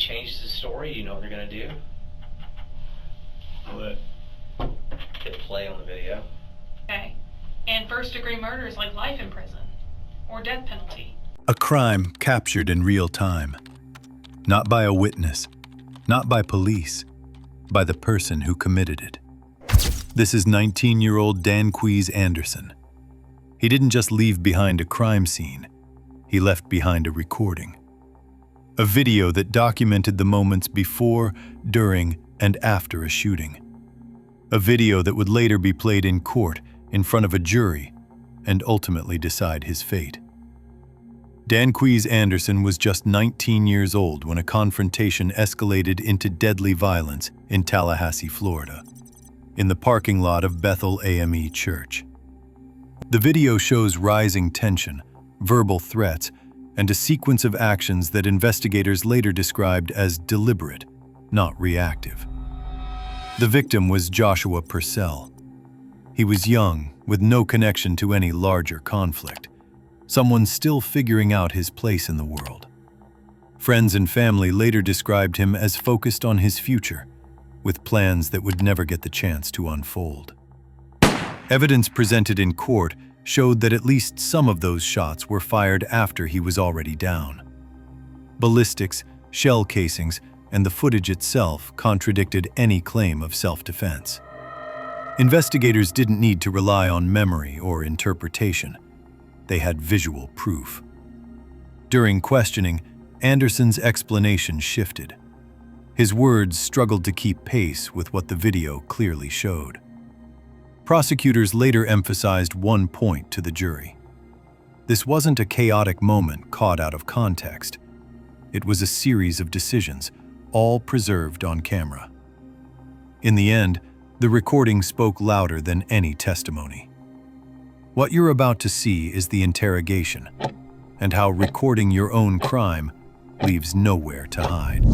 changes his story, you know what they're gonna do? What? Hit play on the video. Okay. And first-degree murder is like life in prison or death penalty. A crime captured in real time. Not by a witness, not by police, by the person who committed it. This is 19-year-old Danquise Anderson. He didn't just leave behind a crime scene, he left behind a recording. A video that documented the moments before, during, and after a shooting. A video that would later be played in court in front of a jury and ultimately decide his fate. Danquise Anderson was just 19 years old when a confrontation escalated into deadly violence in Tallahassee, Florida, in the parking lot of Bethel AME Church. The video shows rising tension, verbal threats, and a sequence of actions that investigators later described as deliberate, not reactive. The victim was Joshua Purcell. He was young, with no connection to any larger conflict, someone still figuring out his place in the world. Friends and family later described him as focused on his future, with plans that would never get the chance to unfold. Evidence presented in court showed that at least some of those shots were fired after he was already down. Ballistics, shell casings, and the footage itself contradicted any claim of self-defense. Investigators didn't need to rely on memory or interpretation. They had visual proof. During questioning, Anderson's explanation shifted. His words struggled to keep pace with what the video clearly showed. Prosecutors later emphasized one point to the jury. This wasn't a chaotic moment caught out of context. It was a series of decisions, all preserved on camera. In the end, the recording spoke louder than any testimony. What you're about to see is the interrogation, and how recording your own crime leaves nowhere to hide.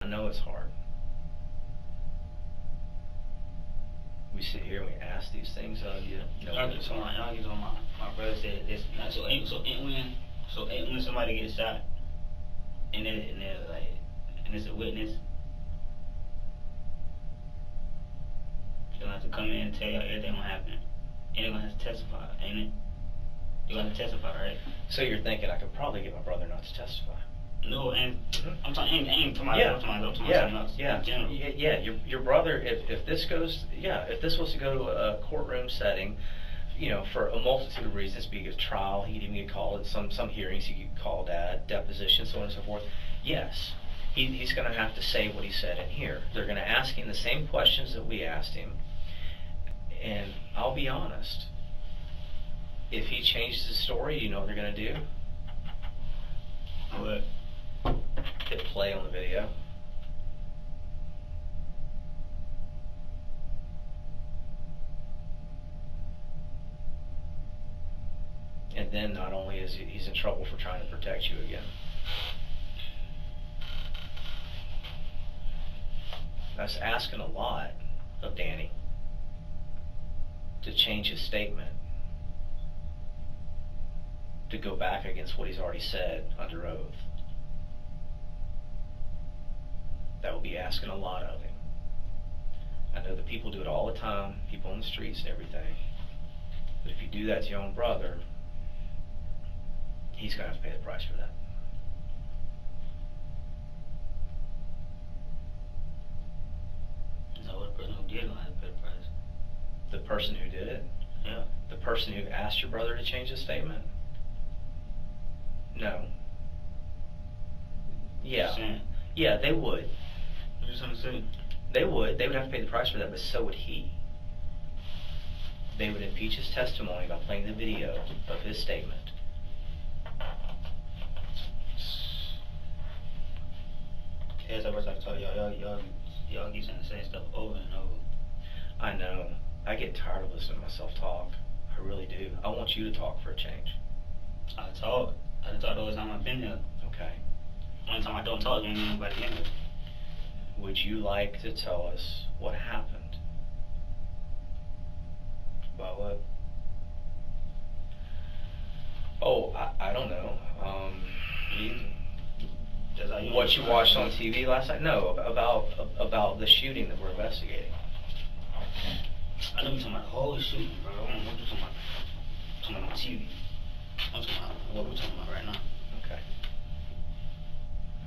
I know it's hard. We sit here and we ask these things of you. My brother said this. When somebody gets shot, and it's a witness, they're gonna have to come in and tell y'all everything what happened, and they're gonna have to testify, ain't it? They're gonna have to testify, right? So you're thinking I could probably get my brother not to testify? No, and I'm talking. Ain't somebody else. Your brother. If this goes, if this was to go to a courtroom setting, for a multitude of reasons, be it a trial, he'd even get called at some hearings. He could get called at deposition, so on and so forth. Yes, he's going to have to say what he said in here. They're going to ask him the same questions that we asked him, and I'll be honest. If he changes his story, you know what they're going to do? What? Hit play on the video. And then not only is he's in trouble for trying to protect you again. That's asking a lot of Danny to change his statement, to go back against what he's already said under oath. That will be asking a lot of him. I know that people do it all the time, people on the streets and everything. But if you do that to your own brother, he's going to have to pay the price for that. No, the person who did it have to pay the price. The person who did it? Yeah. The person who asked your brother to change his statement? No. Yeah. Yeah, they would. What you trying to say? They would. They would have to pay the price for that, but so would he. They would impeach his testimony by playing the video of his statement. As I was like, told y'all keep saying the same stuff over and over. I know. I get tired of listening to myself talk. I really do. I want you to talk for a change. I talk all the time I've been here. Okay. One time I don't talk, you ain't nobody in here. Would you like to tell us what happened? About what? Oh, I don't know. That's how you what you watched on TV last night? No, about the shooting that we're investigating. I know you're talking about the whole shooting, bro. I don't know what you're talking about. Talking about on TV. I'm talking about what we're talking about right now. Okay.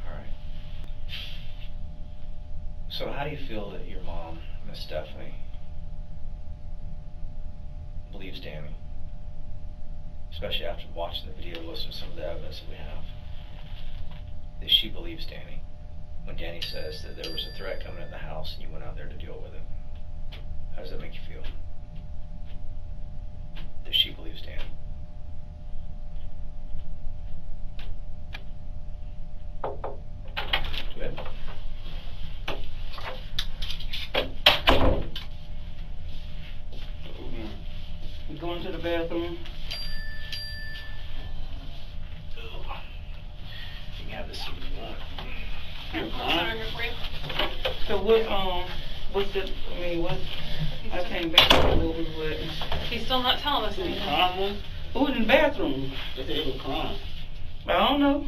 All right. So how do you feel that your mom, Miss Stephanie, believes Danny? Especially after watching the video, listening to some of the evidence that we have. That she believes Danny. When Danny says that there was a threat coming in the house and you went out there to deal with it. How does that make you feel? That she believes Danny. Good. You going to the bathroom? You can have this seat if you want. Here, I'll sit over here for you. So I came back a little bit, but He's still not telling us anything. who was in the bathroom? They said it was crime. I don't know.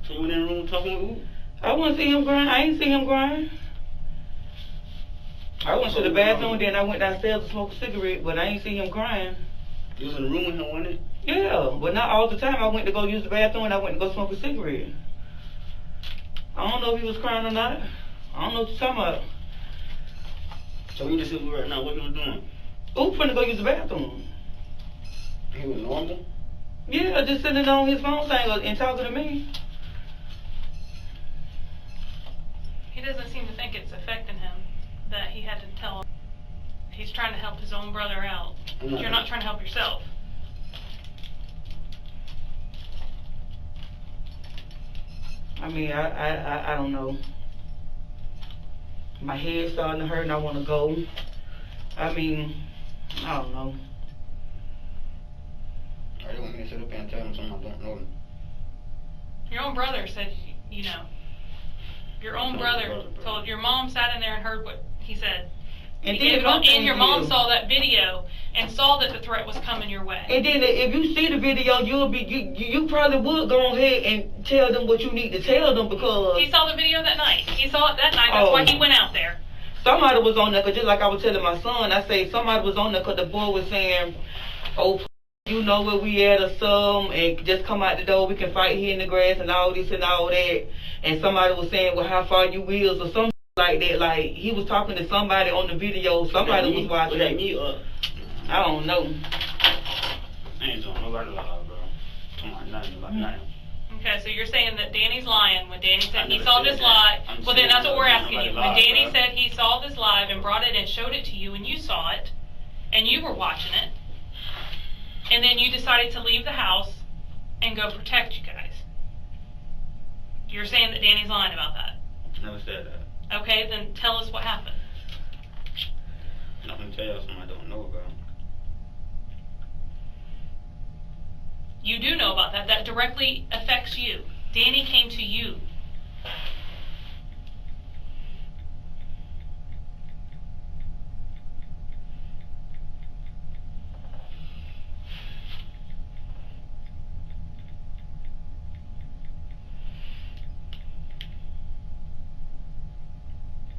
So you went in the room talking to who? I want to see him grind. I ain't see him grind. I went to the bathroom, then I went downstairs to smoke a cigarette, but I ain't see him crying. You was in the room with him, wasn't it? Yeah, but not all the time. I went to go use the bathroom and I went to go smoke a cigarette. I don't know if he was crying or not. I don't know what you're talking about. So you just sitting right now, what you was doing? Who finna go use the bathroom? He was normal? Yeah, just sitting on his phone thing and talking to me. He doesn't seem to think it's affecting him that he had to tell him. He's trying to help his own brother out. You're not trying to help yourself. I mean, I don't know. My head's starting to hurt and I want to go. I mean, I don't know. Or you want me to sit up here and tell him something I don't know? Your own brother said, you know. Your own brother told, your mom sat in there and heard what he said. And your mom saw that video and saw that the threat was coming your way. And then if you see the video, you probably would go ahead and tell them what you need to tell them because He saw the video that night. He saw it that night. That's why he went out there. somebody was on there. Cause just like I was telling my son, I say somebody was on there because the boy was saying, "Oh, you know where we at or something, and just come out the door. We can fight here in the grass and all this and all that." And somebody was saying, "Well, how far you is?" or something like that. Like he was talking to somebody on the video. Somebody was watching. Was that me or? I don't know. I ain't doing nobody lie, bro. Come on, nothing about nothing. Okay, so you're saying that Danny's lying when Danny said I he never saw said this that. live. I'm Well, then saying that's what we're asking nobody you. When lied, Danny bro. said he saw this live and brought it and showed it to you and you saw it and you were watching it and then you decided to leave the house and go protect you guys. You're saying that Danny's lying about that. Never said that. Okay, then tell us what happened. I'm not gonna tell you something I don't know about. You do know about that. That directly affects you. Danny came to you.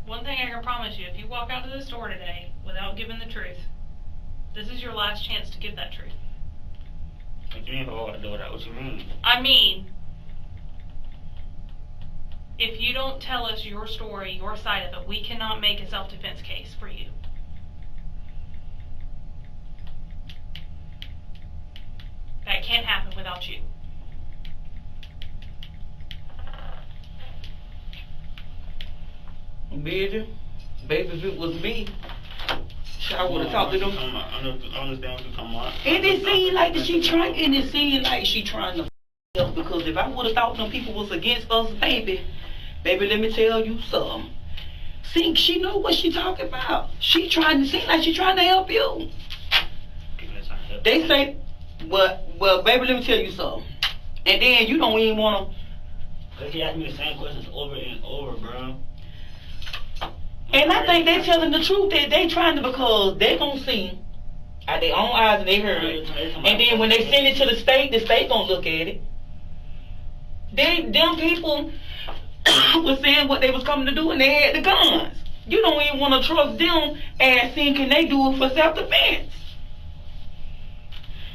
One thing I can promise you, if you walk out of this door today without giving the truth, this is your last chance to give that truth. What you mean if I walk out the door? What you mean? I mean, if you don't tell us your story, your side of it, we cannot make a self-defense case for you. That can't happen without you. Baby, if it was me, I would have talked to them. I understand what you come on. And it seemed like she trying to help because if I would have thought them people was against us, baby, let me tell you something. See, she know what she talking about. She trying to seem like she trying to help you. They say, well, baby, let me tell you something. And then you don't even want to. He asked me the same questions over and over, bro. And I think they telling the truth that they trying to because they gonna see out their own eyes and they heard it. And then when they send it to the state gonna look at it. Them people was saying what they was coming to do, and they had the guns. You don't even want to trust them as saying can they do it for self-defense.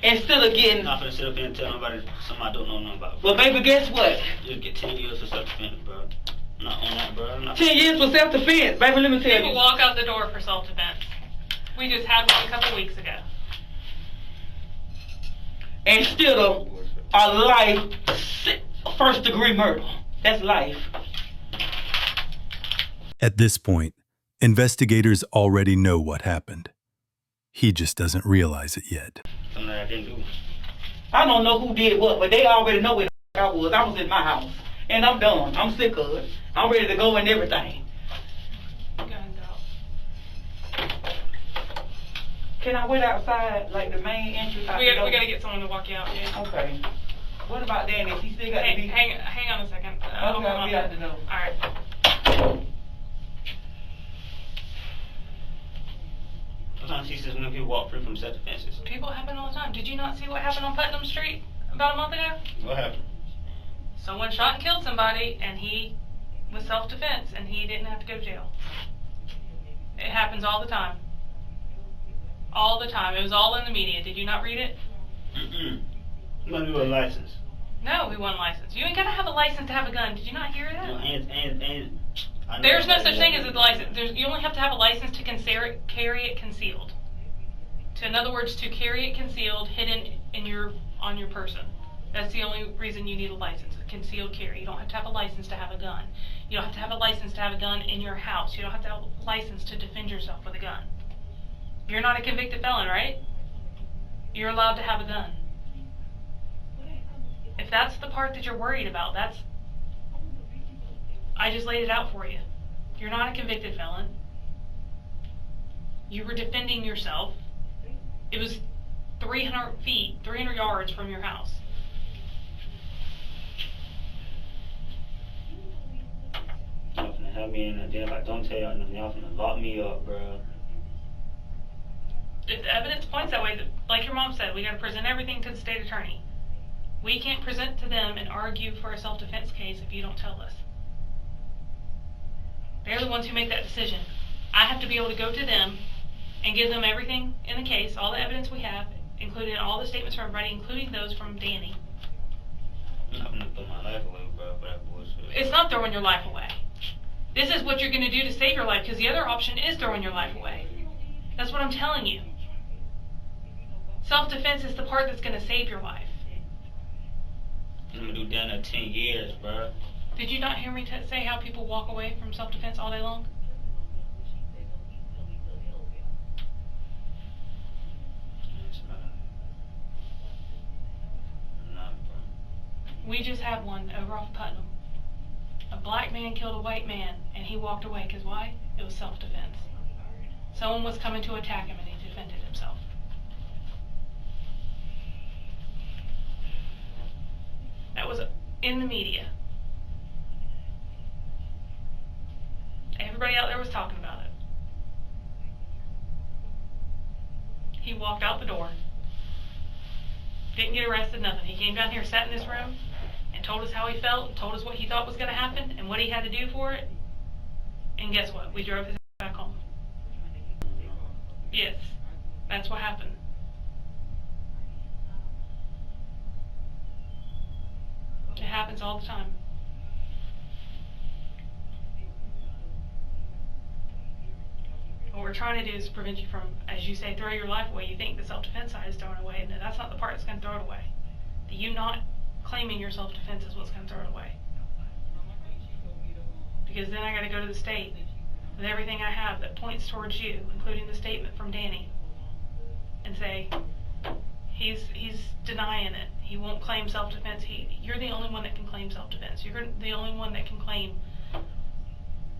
Instead of getting... I'm not gonna sit up here and tell nobody something I don't know nothing about. Well, baby, guess what? You'll get 10 years for self-defense, bro. Not on that, bro. 10 years for self-defense. Baby, let me tell People you. walk out the door for self-defense. We just had one a couple weeks ago. Instead of a life, first-degree murder. That's life. At this point, investigators already know what happened. He just doesn't realize it yet. Something that I didn't do. I don't know who did what, but they already know where I was. I was in my house. And I'm done. I'm sick of it. I'm ready to go and everything. Guns out. Can I wait outside, like the main entrance? We gotta get someone to walk you out, yeah. Okay. What about Danny? Is he still got to be... Hang on a second. Okay, I'll be out the door. Alright. Sometimes she says when people walk free from self-defenses. People happen all the time. Did you not see what happened on Putnam Street about a month ago? What happened? Someone shot and killed somebody, and he was self-defense, and he didn't have to go to jail. It happens all the time. All the time. It was all in the media. Did you not read it? You want to do a license? No, we want a license. You ain't gotta have a license to have a gun. Did you not hear that? No, and There's no such thing as a license. You only have to have a license to carry it concealed. In other words, to carry it concealed, hidden on your person. That's the only reason you need a license, a concealed carry. You don't have to have a license to have a gun. You don't have to have a license to have a gun in your house. You don't have to have a license to defend yourself with a gun. You're not a convicted felon, right? You're allowed to have a gun. If that's the part that you're worried about, I just laid it out for you. You're not a convicted felon. You were defending yourself. It was 300 feet, 300 yards from your house. Y'all finna have me in there. Then if I don't tell y'all nothing, y'all finna lock me up, bro. If the evidence points that way, like your mom said, we gotta present everything to the state attorney. We can't present to them and argue for a self-defense case if you don't tell us. They're the ones who make that decision. I have to be able to go to them and give them everything in the case, all the evidence we have, including all the statements from everybody, including those from Danny. I'm gonna throw my life away, bro, for that bullshit. It's not throwing your life away. This is what you're going to do to save your life, because the other option is throwing your life away. That's what I'm telling you. Self-defense is the part that's going to save your life. I'm gonna do down there 10 years, bro. Did you not hear me say how people walk away from self-defense all day long? We just had one over off Putnam. A black man killed a white man, and he walked away, because why? It was self-defense. Someone was coming to attack him, and he defended himself. That was in the media. Everybody out there was talking about it. He walked out the door. Didn't get arrested, nothing. He came down here, sat in this room, and told us how he felt, and told us what he thought was going to happen, and what he had to do for it. And guess what? We drove his back home. Yes, that's what happened. It happens all the time. What we're trying to do is prevent you from, as you say, throw your life away. You think the self-defense side is throwing away. No, that's not the part that's going to throw it away. You not claiming your self-defense is what's going to throw it away. Because then I got to go to the state with everything I have that points towards you, including the statement from Danny, and say, he's denying it. He won't claim self-defense. You're the only one that can claim self-defense. You're the only one that can claim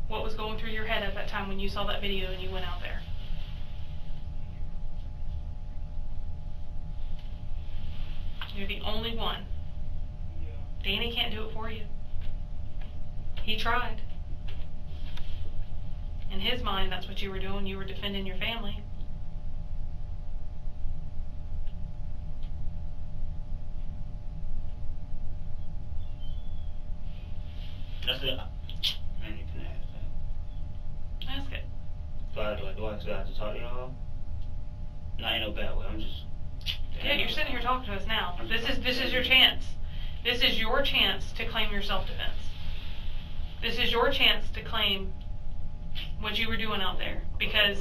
what was going through your head at that time when you saw that video and you went out there. You're the only one. Danny can't do it for you. He tried. In his mind, that's what you were doing. You were defending your family. That's it. I ain't even ask that. Ask it. Do I still have to talk to y'all? No, ain't no bad way. I'm just. Yeah, you're sitting here talking to us now. This is your chance. This is your chance to claim your self-defense. This is your chance to claim what you were doing out there. Because,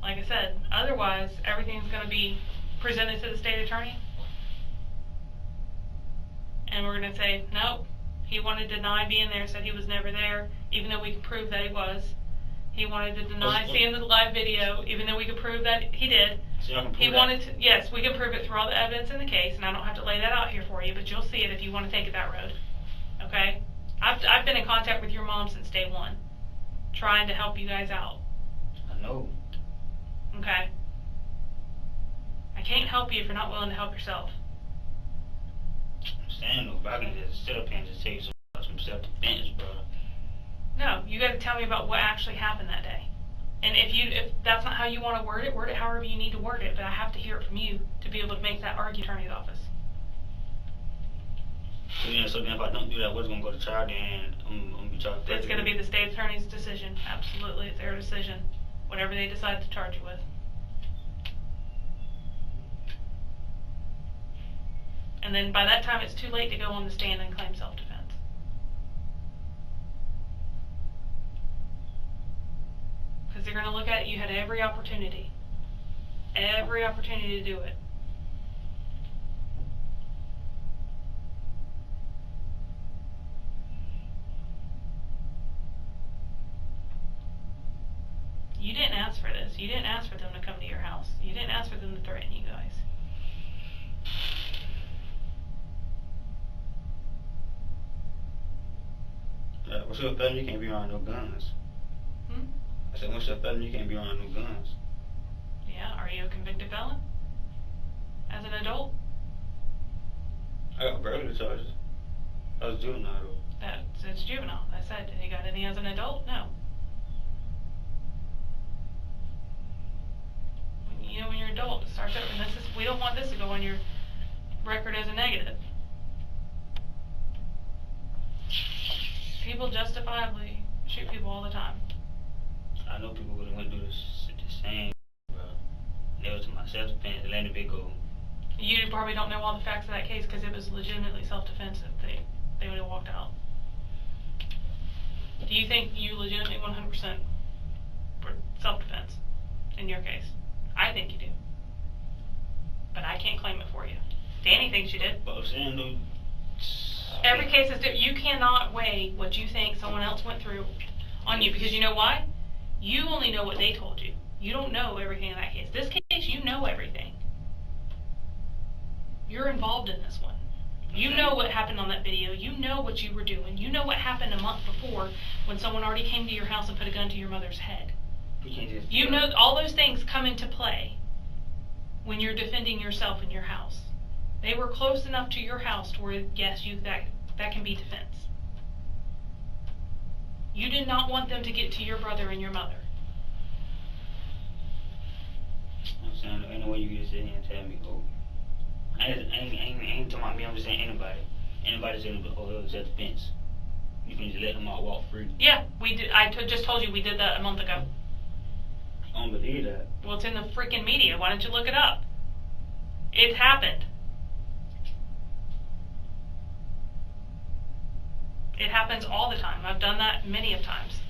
like I said, otherwise everything's going to be presented to the state attorney. And we're going to say, nope, he wanted to deny being there, said he was never there, even though we could prove that he was. He wanted to deny seeing the live video, even though we could prove that he did. So y'all can prove He that? wanted to, yes, we can prove it through all the evidence in the case, and I don't have to lay that out here for you, but you'll see it if you want to take it that road. Okay? I've been in contact with your mom since day one, trying to help you guys out. I know. Okay? I can't help you if you're not willing to help yourself. I'm saying though, but I can just sit up here and just tell you some self-defense, bro. No, you got to tell me about what actually happened that day. And if that's not how you want to word it however you need to word it, but I have to hear it from you to be able to make that argument in the attorney's office. So then if I don't do that, what's going to go to trial then? I'm going to be charged. It's going to be the state attorney's decision. Absolutely, it's their decision. Whatever they decide to charge you with. And then by that time, it's too late to go on the stand and claim self-defense. Because they're going to look at it, you had every opportunity to do it. You didn't ask for this. You didn't ask for them to come to your house. You didn't ask for them to threaten you guys. What's your felony? You can't be around no guns. I said, what's your felony? You can't be around no guns. Yeah, are you a convicted felon? As an adult? I got burglary charges. I was juvenile though. It's juvenile. I said, you got any as an adult? No. When you're an adult, it starts over. And we don't want this to go on your record as a negative. People justifiably shoot people all the time. I know people would have went through the same, bro. They was to my self-defense, they let it go. You probably don't know all the facts of that case because it was legitimately self-defense if they would have walked out. Do you think you legitimately 100% were self-defense in your case? I think you do. But I can't claim it for you. Danny thinks you did. But I'm saying though, every case is different. You cannot weigh what you think someone else went through on you because you know why? You only know what they told you. You don't know everything in that case. This case, you know everything. You're involved in this one. You know what happened on that video. You know what you were doing. You know what happened a month before when someone already came to your house and put a gun to your mother's head. You know all those things come into play when you're defending yourself in your house. They were close enough to your house to where, yes, that can be defense. You did not want them to get to your brother and your mother. I'm saying, ain't no way you can just sit here and tell me, oh, I ain't talking about me, I'm just saying anybody. Anybody saying, oh, it was at the fence. You can just let them all walk free. Yeah, we did. Just told you we did that a month ago. I don't believe that. Well, it's in the freaking media. Why don't you look it up? It happened. It happens all the time. I've done that many of times.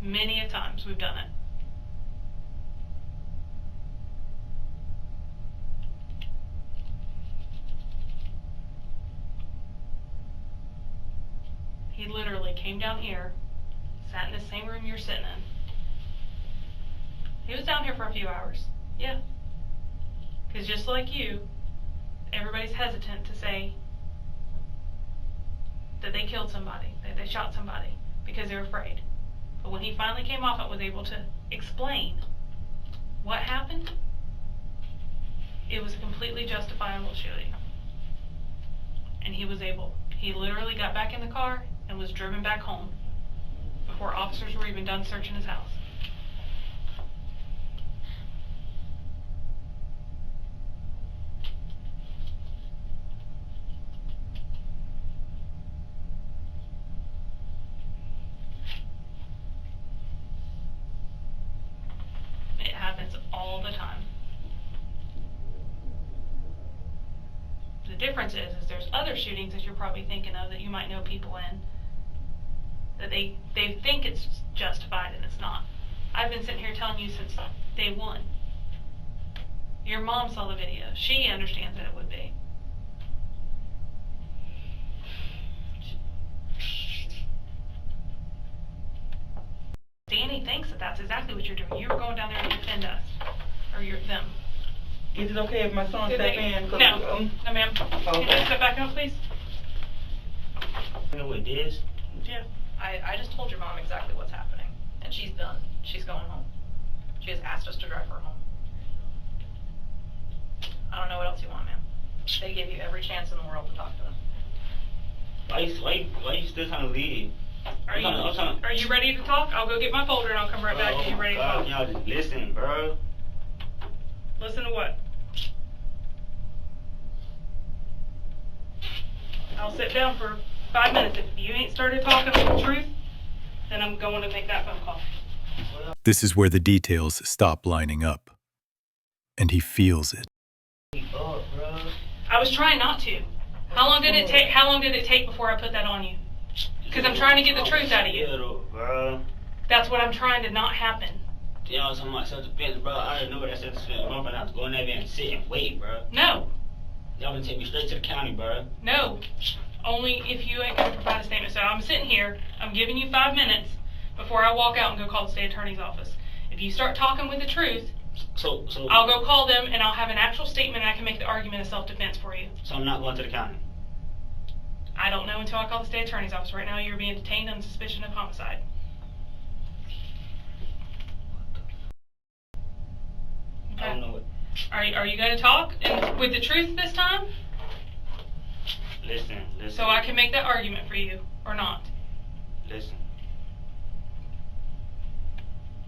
Many a times we've done it. He literally came down here, sat in the same room you're sitting in. He was down here for a few hours. Yeah. Because just like you, everybody's hesitant to say that they killed somebody, that they shot somebody, because they're afraid. But when he finally came off and was able to explain what happened, it was a completely justifiable shooting. And he literally got back in the car and was driven back home before officers were even done searching his house. difference is there's other shootings that you're probably thinking of that you might know people in, that they think it's justified and it's not. I've been sitting here telling you since day one. Your mom saw the video. She understands that it would be. Danny thinks that that's exactly what you're doing. You were going down there to defend us. Or them. Is it okay if my son step in? No. No, ma'am. Okay. Can you step back up, please? You know what it is? Yeah. I just told your mom exactly what's happening. And she's done. She's going home. She has asked us to drive her home. I don't know what else you want, ma'am. They gave you every chance in the world to talk to them. Why you still trying to leave? Are you ready to talk? I'll go get my folder and I'll come right back to you ready to talk. Y'all just listen, bro. Listen to what? I'll sit down for 5 minutes. If you ain't started talking the truth, then I'm going to make that phone call. This is where the details stop lining up. And he feels it. I was trying not to. How long did it take? How long did it take before I put that on you? Because I'm trying to get the truth out of you. Bro. That's what I'm trying to not happen. Y'all talking about self-defense, bro. I already know what that self-defense. I'm gonna have to go in there and sit and wait, bro. No. Y'all gonna take me straight to the county, bro. No. Only if you ain't gonna provide a statement. So I'm sitting here. I'm giving you 5 minutes before I walk out and go call the state attorney's office. If you start talking with the truth, so I'll go call them and I'll have an actual statement and I can make the argument of self-defense for you. So I'm not going to the county. I don't know until I call the state attorney's office. Right now you're being detained on suspicion of homicide. Okay. I don't know what. Are you going to talk and with the truth this time? Listen. So I can make that argument for you or not? Listen.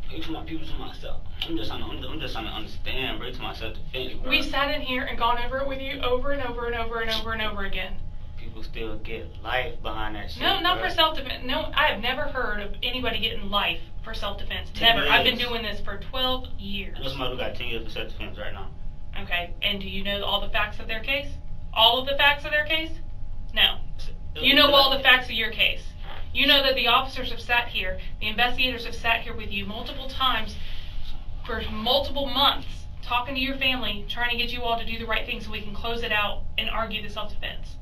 People to myself. I'm just trying to understand, bro. To myself, defense, bro. We've sat in here and gone over it with you over and over and over and over and over again. People still get life behind that shit. No, not bro. for self-defense. No, I have never heard of anybody getting life for self-defense. Never. I've been doing this for 12 years. I know somebody who got 10 years for self-defense right now. Okay, and do you know all the facts of their case? All of the facts of their case? No. You know all the facts of your case. You know that the officers have sat here, the investigators have sat here with you multiple times for multiple months, talking to your family, trying to get you all to do the right thing so we can close it out and argue the self-defense.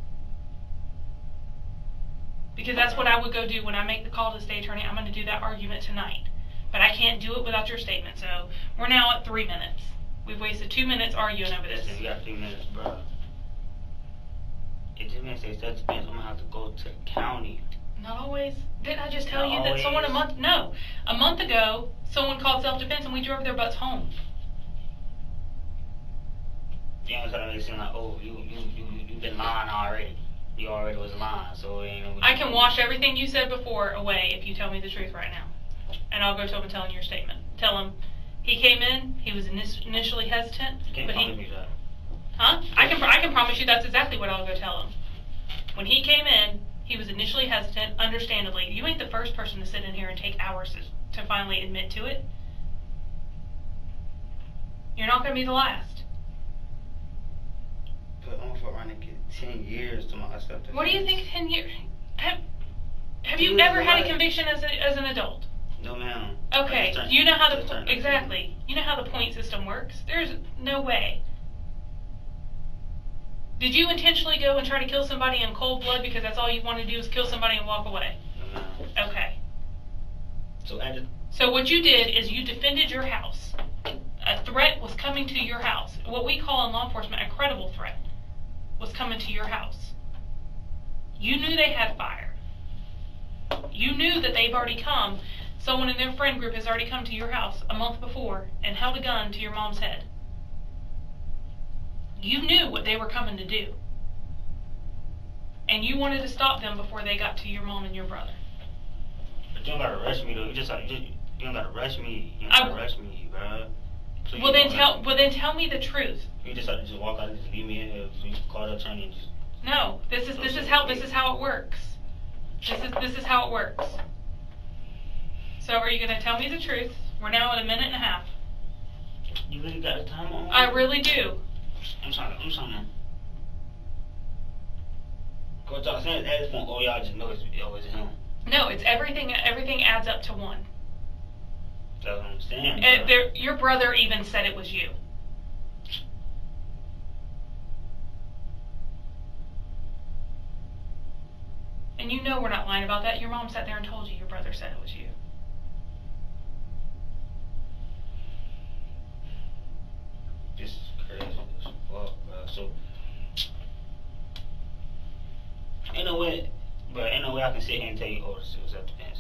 Because that's what I would go do when I make the call to the state attorney. I'm going to do that argument tonight. But I can't do it without your statement. So we're now at 3 minutes. We've wasted 2 minutes arguing over this. Listen, you got 3 minutes, bro. If this man says self-defense, I'm going to have to go to the county. Not always. Didn't I just tell you that someone a month ago, someone called self-defense and we drove their butts home. You know, trying to make it seem like, oh, you've been lying already. You already was lying, so it ain't no. I can wash everything you said before away if you tell me the truth right now. And I'll go tell him and tell him your statement. Tell him he came in, he was initially hesitant. You can't promise me that. Huh? I can promise you that's exactly what I'll go tell him. When he came in, he was initially hesitant, understandably. You ain't the first person to sit in here and take hours to finally admit to it. You're not going to be the last. But I'm for running 10 years to myself. What do you think 10 years? Have you ever had a conviction as an adult? No, ma'am. Okay. You know how exactly. You know how the point system works? There's no way. Did you intentionally go and try to kill somebody in cold blood because that's all you want to do is kill somebody and walk away? No, ma'am. Okay. So what you did is you defended your house. A threat was coming to your house. What we call in law enforcement a credible threat was coming to your house. You knew they had fire. You knew that they've already come. Someone in their friend group has already come to your house a month before and held a gun to your mom's head. You knew what they were coming to do. And you wanted to stop them before they got to your mom and your brother. But you don't gotta rush me though. You don't gotta rush me. You don't gotta rush me, bro. Please, well then tell me the truth. You just have to walk out and just leave me in here. So you call the attorney and just. No, this is how it works. This is how it works. So are you gonna tell me the truth? We're now at 1.5 minutes. You really got the time on? I really do. I'm trying to. Coach, I was saying at this point, oh, y'all just know it's him. No, it's everything. Everything adds up to one. That's what I'm saying. Your brother even said it was you. And you know we're not lying about that. Your mom sat there and told you your brother said it was you. This is crazy as fuck, bro. So, ain't no way I can sit here and tell you, oh, this was self-defense.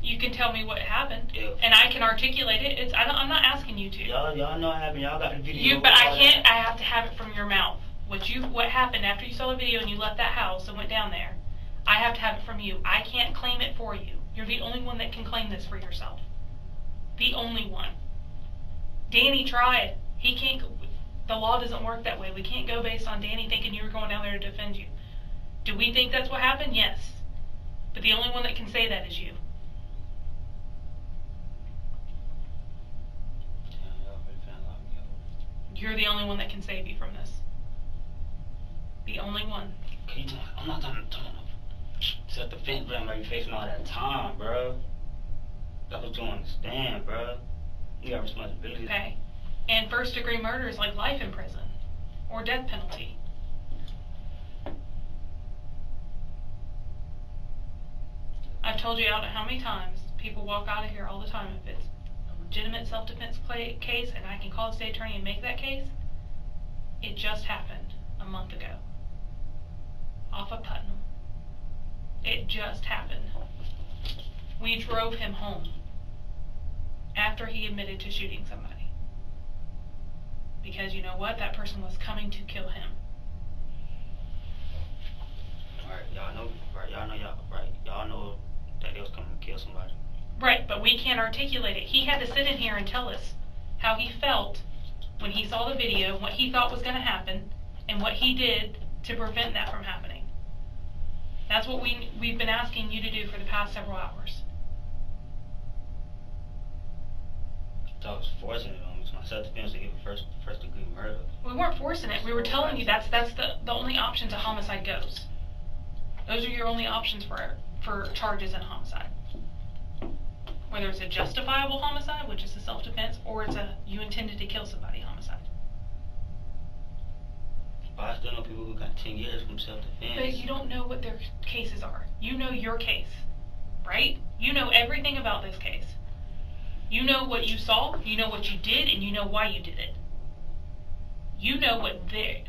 You can tell me what happened, Yeah. and I can articulate it. I'm not asking you to. Y'all know what happened. Y'all got the video. But I can't. I have to have it from your mouth. What happened after you saw the video and you left that house and went down there? I have to have it from you. I can't claim it for you. You're the only one that can claim this for yourself. The only one. Danny tried. He can't. The law doesn't work that way. We can't go based on Danny thinking you were going down there to defend you. Do we think that's what happened? Yes. But the only one that can say that is you. You're the only one that can save you from this. The only one. I'm not trying to self-defense, bro. Like, you facing all that time, bro. That's what you don't understand, bro. You got responsibilities. Okay. And first-degree murder is like life in prison or death penalty. I've told you out how many times people walk out of here all the time if it's a legitimate self-defense case and I can call the state attorney and make that case. It just happened a month ago off of Putnam. It just happened. We drove him home after he admitted to shooting somebody. Because you know what? That person was coming to kill him. Y'all know that they was coming to kill somebody. Right, but we can't articulate it. He had to sit in here and tell us how he felt when he saw the video, what he thought was going to happen, and what he did to prevent that from happening. That's what we've been asking you to do for the past several hours. I was forcing it on me. It's my self-defense to give a first degree murder. We weren't forcing it. We were telling you that's the only option to homicide goes. Those are your only options for charges in a homicide. Whether it's a justifiable homicide, which is a self-defense, or it's a you intended to kill somebody homicide. But I still know people who got 10 years from self-defense. But you don't know what their cases are. You know your case, right? You know everything about this case. You know what you saw, you know what you did, and you know why you did it. You know what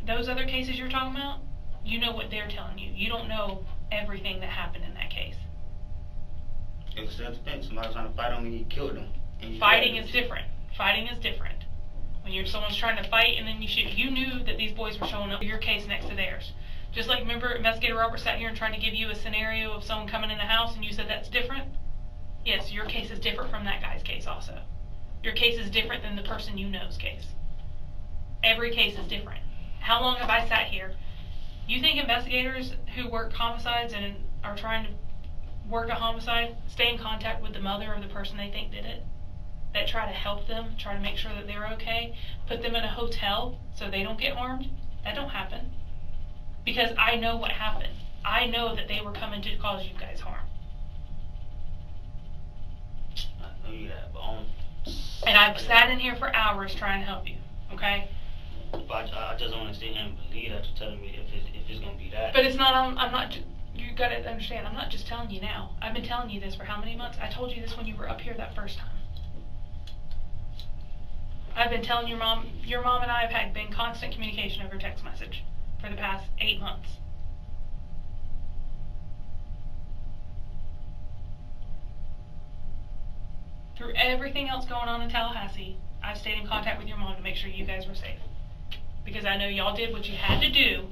those other cases you're talking about, you know what they're telling you. You don't know everything that happened in that case. It was self-defense. Somebody was trying to fight on me, he killed him. Fighting is different. Fighting is different. When someone's trying to fight and then you shoot, you knew that these boys were showing up your case next to theirs. Just like, remember, Investigator Robert sat here and tried to give you a scenario of someone coming in the house and you said that's different? Yes, your case is different from that guy's case also. Your case is different than the person you know's case. Every case is different. How long have I sat here? You think investigators who work homicides and are trying to work a homicide stay in contact with the mother of the person they think did it? That try to help them, try to make sure that they're okay, put them in a hotel so they don't get harmed? That don't happen. Because I know what happened. I know that they were coming to cause you guys harm. I know you have, but and I've sat in here for hours trying to help you, okay? But I just don't want to sit here and believe that you're telling me if it's going to be that. But it's not, I'm not, you gotta understand, I'm not just telling you now. I've been telling you this for how many months? I told you this when you were up here that first time. I've been telling your mom and I have been constant communication over text message for the past 8 months. Through everything else going on in Tallahassee, I've stayed in contact with your mom to make sure you guys were safe. Because I know y'all did what you had to do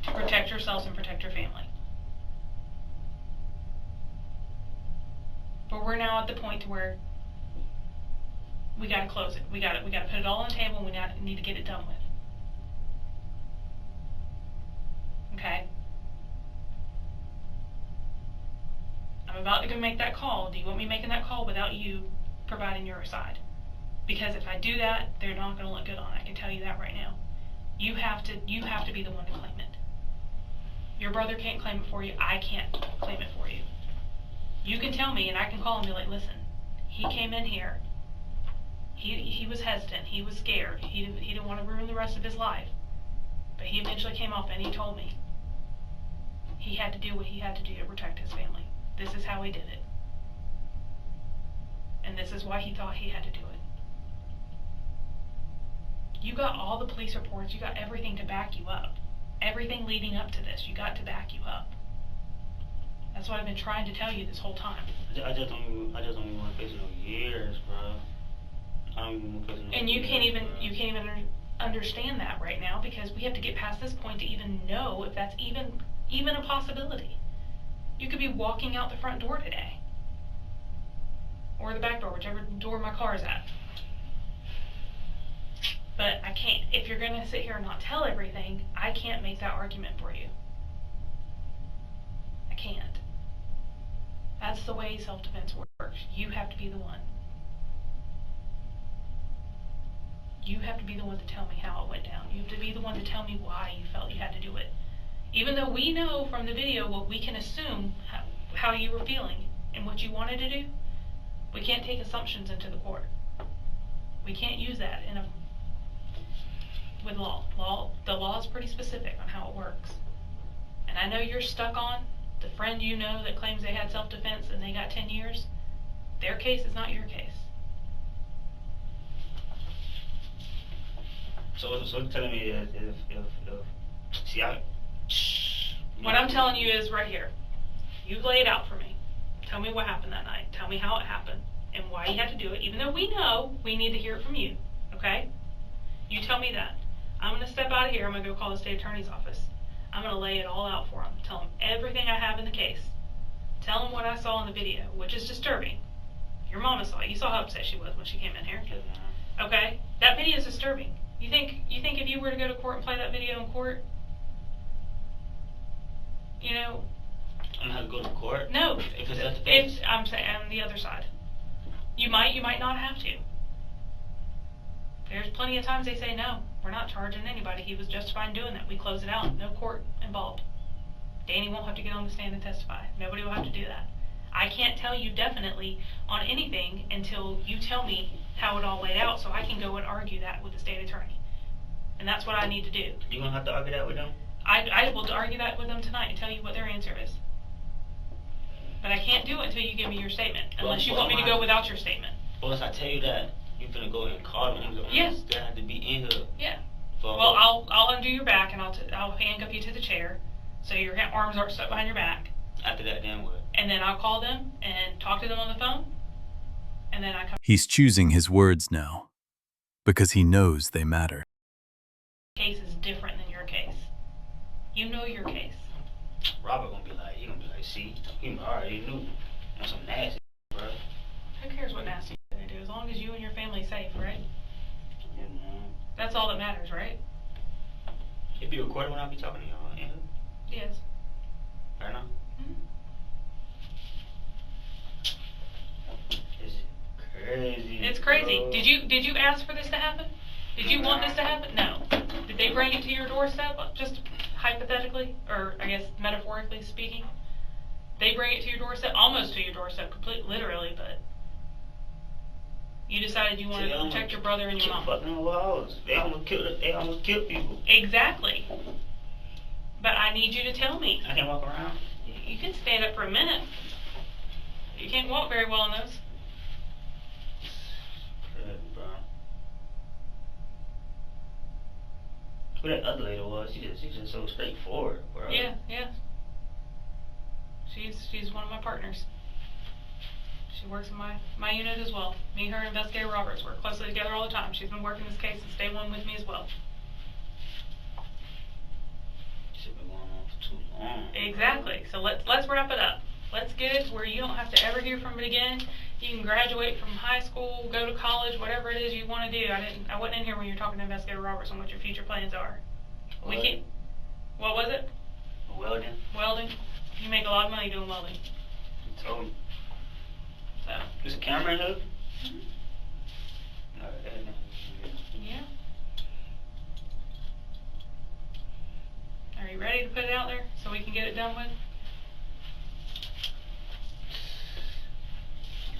to protect yourselves and protect your family. But we're now at the point to where we gotta close it. We gotta put it all on the table and we need to get it done with. Okay? I'm about to go make that call. Do you want me making that call without you providing your side? Because if I do that, they're not gonna look good on it. I can tell you that right now. You have to be the one to claim it. Your brother can't claim it for you. I can't claim it for you. You can tell me, and I can call and be like, listen, he came in here. He was hesitant. He was scared. He didn't want to ruin the rest of his life. But he eventually came up and he told me he had to do what he had to do to protect his family. This is how he did it. And this is why he thought he had to do it. You got all the police reports. You got everything to back you up. Everything leading up to this, you got to back you up. That's what I've been trying to tell you this whole time. I just don't even want to face no years, bro. I don't even want to face no And you years, can't even bro. understand that right now, because we have to get past this point to even know if that's even a possibility. You could be walking out the front door today, or the back door, whichever door my car is at. But I can't. If you're gonna sit here and not tell everything, I can't make that argument for you. I can't. That's the way self-defense works. You have to be the one. You have to be the one to tell me how it went down. You have to be the one to tell me why you felt you had to do it. Even though we know from the video what we can assume how you were feeling and what you wanted to do, we can't take assumptions into the court. We can't use that with law. The law is pretty specific on how it works. And I know you're stuck on the friend you know that claims they had self-defense and they got 10 years. Their case is not your case. So you're telling me that What I'm telling you is right here. You lay it out for me. Tell me what happened that night. Tell me how it happened and why you had to do it, even though we know we need to hear it from you. Okay? You tell me that. I'm going to step out of here. I'm going to go call the state attorney's office. I'm going to lay it all out for him. Tell him everything I have in the case. Tell him what I saw in the video, which is disturbing. Your mama saw it. You saw how upset she was when she came in here. Okay? That video is disturbing. You think if you were to go to court and play that video in court, you know? I'm gonna have to go to court? No. If it's self-defense? I'm saying on the other side. You might not have to. There's plenty of times they say no. We're not charging anybody. He was justified in doing that. We close it out. No court involved. Danny won't have to get on the stand and testify. Nobody will have to do that. I can't tell you definitely on anything until you tell me how it all laid out, so I can go and argue that with the state attorney. And that's what I need to do. You gonna have to argue that with them? I will argue that with them tonight and tell you what their answer is. But I can't do it until you give me your statement, unless you want me to go without your statement. Well, if I tell you that, you're gonna go and call me and go, Yes. Still have to be in here. Yeah. Well, I'll undo your back and I'll handcuff you to the chair, so your arms aren't stuck behind your back. After that, then what? And then I'll call them and talk to them on the phone, and then I come. He's choosing his words now, because he knows they matter. Case is different than your case. You know your case. Robert gonna be like, see, he already knew. That's some nasty, bro. Who cares what nasty they do, as long as you and your family's safe, right? Yeah, man. That's all that matters, right? It be recorded when I be talking to y'all, yeah? Yes. Right now? Mm-hmm. This is crazy. It's crazy. Bro. Did you ask for this to happen? Did you want this to happen? No. Did they bring it to your doorstep? Just hypothetically, or I guess metaphorically speaking, they bring it to your doorstep, almost to your doorstep, completely, literally, but you decided you wanted to protect your brother and your mom. Fucking walls. They almost killed people. Exactly. But I need you to tell me. I can't walk around. You can stand up for a minute. You can't walk very well in those. Crazy, bro. Who that other lady was? She's just so straightforward, bro. Yeah. She's one of my partners. She works in my unit as well. Me, her, and Investigator Roberts work closely together all the time. She's been working this case since day one with me as well. She's been going on for too long. Exactly. So let's wrap it up. Let's get it to where you don't have to ever hear from it again. You can graduate from high school, go to college, whatever it is you want to do. I wasn't in here when you were talking to Investigator Roberts on what your future plans are. What? We can't. What was it? Welding. Welding. You make a lot of money doing welding. You told me. So. There's a camera in here? Mm-hmm. No, Yeah. Are you you ready to put it out there so we can get it done with?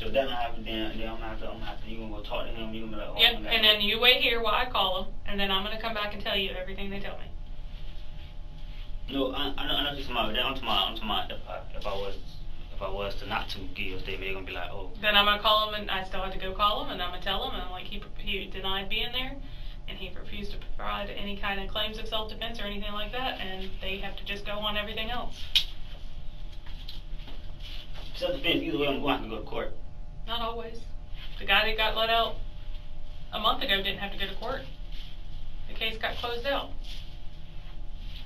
So if that don't happen, then I'm gonna have to, you gonna go talk to him, you gonna be like, oh, Yep, I'm gonna and then you wait here while I call them, and then I'm gonna come back and tell you everything they tell me. No, I'm not just talking about, I'm talking about if I was to not to give a statement, they're gonna be like, oh. Then I'm gonna call him, and I still have to go call him, and I'm gonna tell him, and I'm like, he denied being there, and he refused to provide any kind of claims of self-defense or anything like that, and they have to just go on everything else. Self-defense, either way, I'm going to have to go to court. Not always. The guy that got let out a month ago didn't have to go to court. The case got closed out.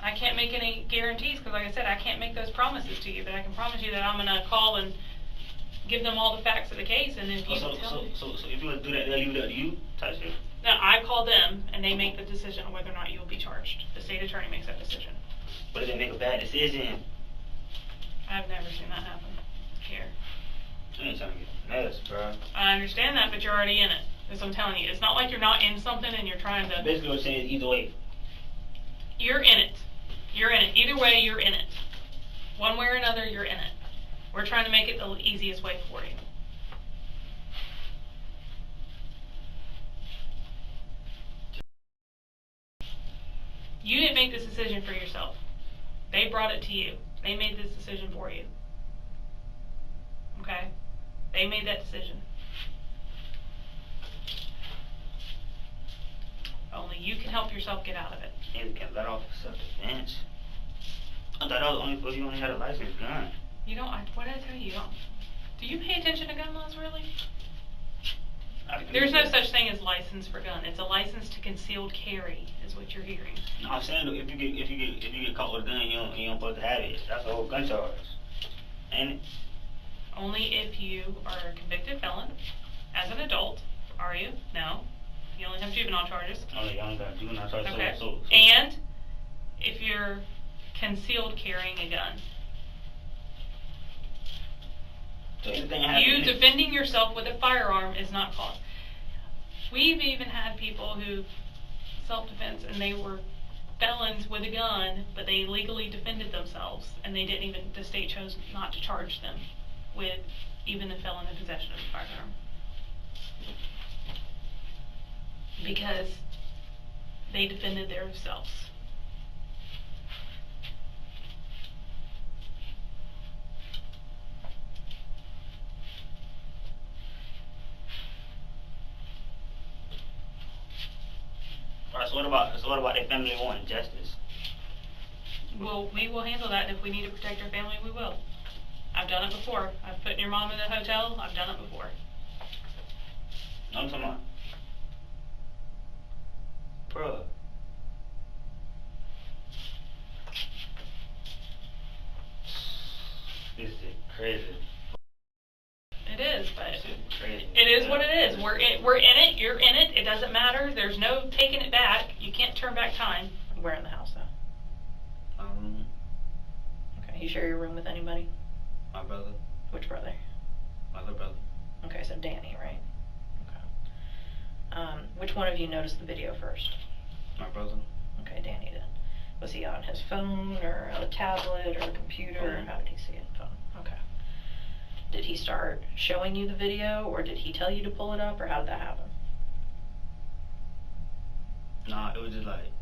I can't make any guarantees because, like I said, I can't make those promises to you, but I can promise you that I'm going to call and give them all the facts of the case, and if you tell me... So if you want to do that, they'll leave it up to you, type shit? No, I call them, and they make the decision on whether or not you will be charged. The state attorney makes that decision. But if they make a bad decision... I've never seen that happen here. I ain't trying to get nuts, bro. I understand that, but you're already in it. That's what I'm telling you. It's not like you're not in something and you're trying to... Basically what I'm saying is either way. You're in it. You're in it. Either way, you're in it. One way or another, you're in it. We're trying to make it the easiest way for you. You didn't make this decision for yourself. They brought it to you. They made this decision for you. Okay? They made that decision. Only you can help yourself get out of it. And can let off self-defense. I thought that was only if you only had a licensed gun. You don't, what did I tell you? You don't. Do you pay attention to gun laws, really? There's no such thing as license for gun. It's a license to concealed carry, is what you're hearing. No, I'm saying though, if you get caught with a gun, you don't supposed to have it. That's a whole gun charge, ain't it? Only if you are a convicted felon. As an adult, are you? No. You only have juvenile charges. Oh, you only got juvenile charges. Okay. So. And if you're concealed carrying a gun. So anything happens. You defending yourself with a firearm is not cause. We've even had people who self-defense and they were felons with a gun, but they legally defended themselves, and they didn't even, the state chose not to charge them with even the felon in possession of a firearm. Because they defended themselves. Alright, so what about their family wanting justice? Well, we will handle that, and if we need to protect our family, we will. I've done it before. I've put your mom in a hotel. I've done it before. I'm talking about. Bruh. This is crazy. It is, but This is crazy. it is what it is. We're in it. You're in it. It doesn't matter. There's no taking it back. You can't turn back time. We're in the house, though. Okay. You share your room with anybody? My brother. Which brother? My little brother. Okay, so Danny, right? Okay. Which one of you noticed the video first? My brother. Okay, Danny did. Was he on his phone or a tablet or a computer? Phone. How did he see it? Phone. Okay. Did he start showing you the video, or did he tell you to pull it up, or how did that happen? Nah, it was just like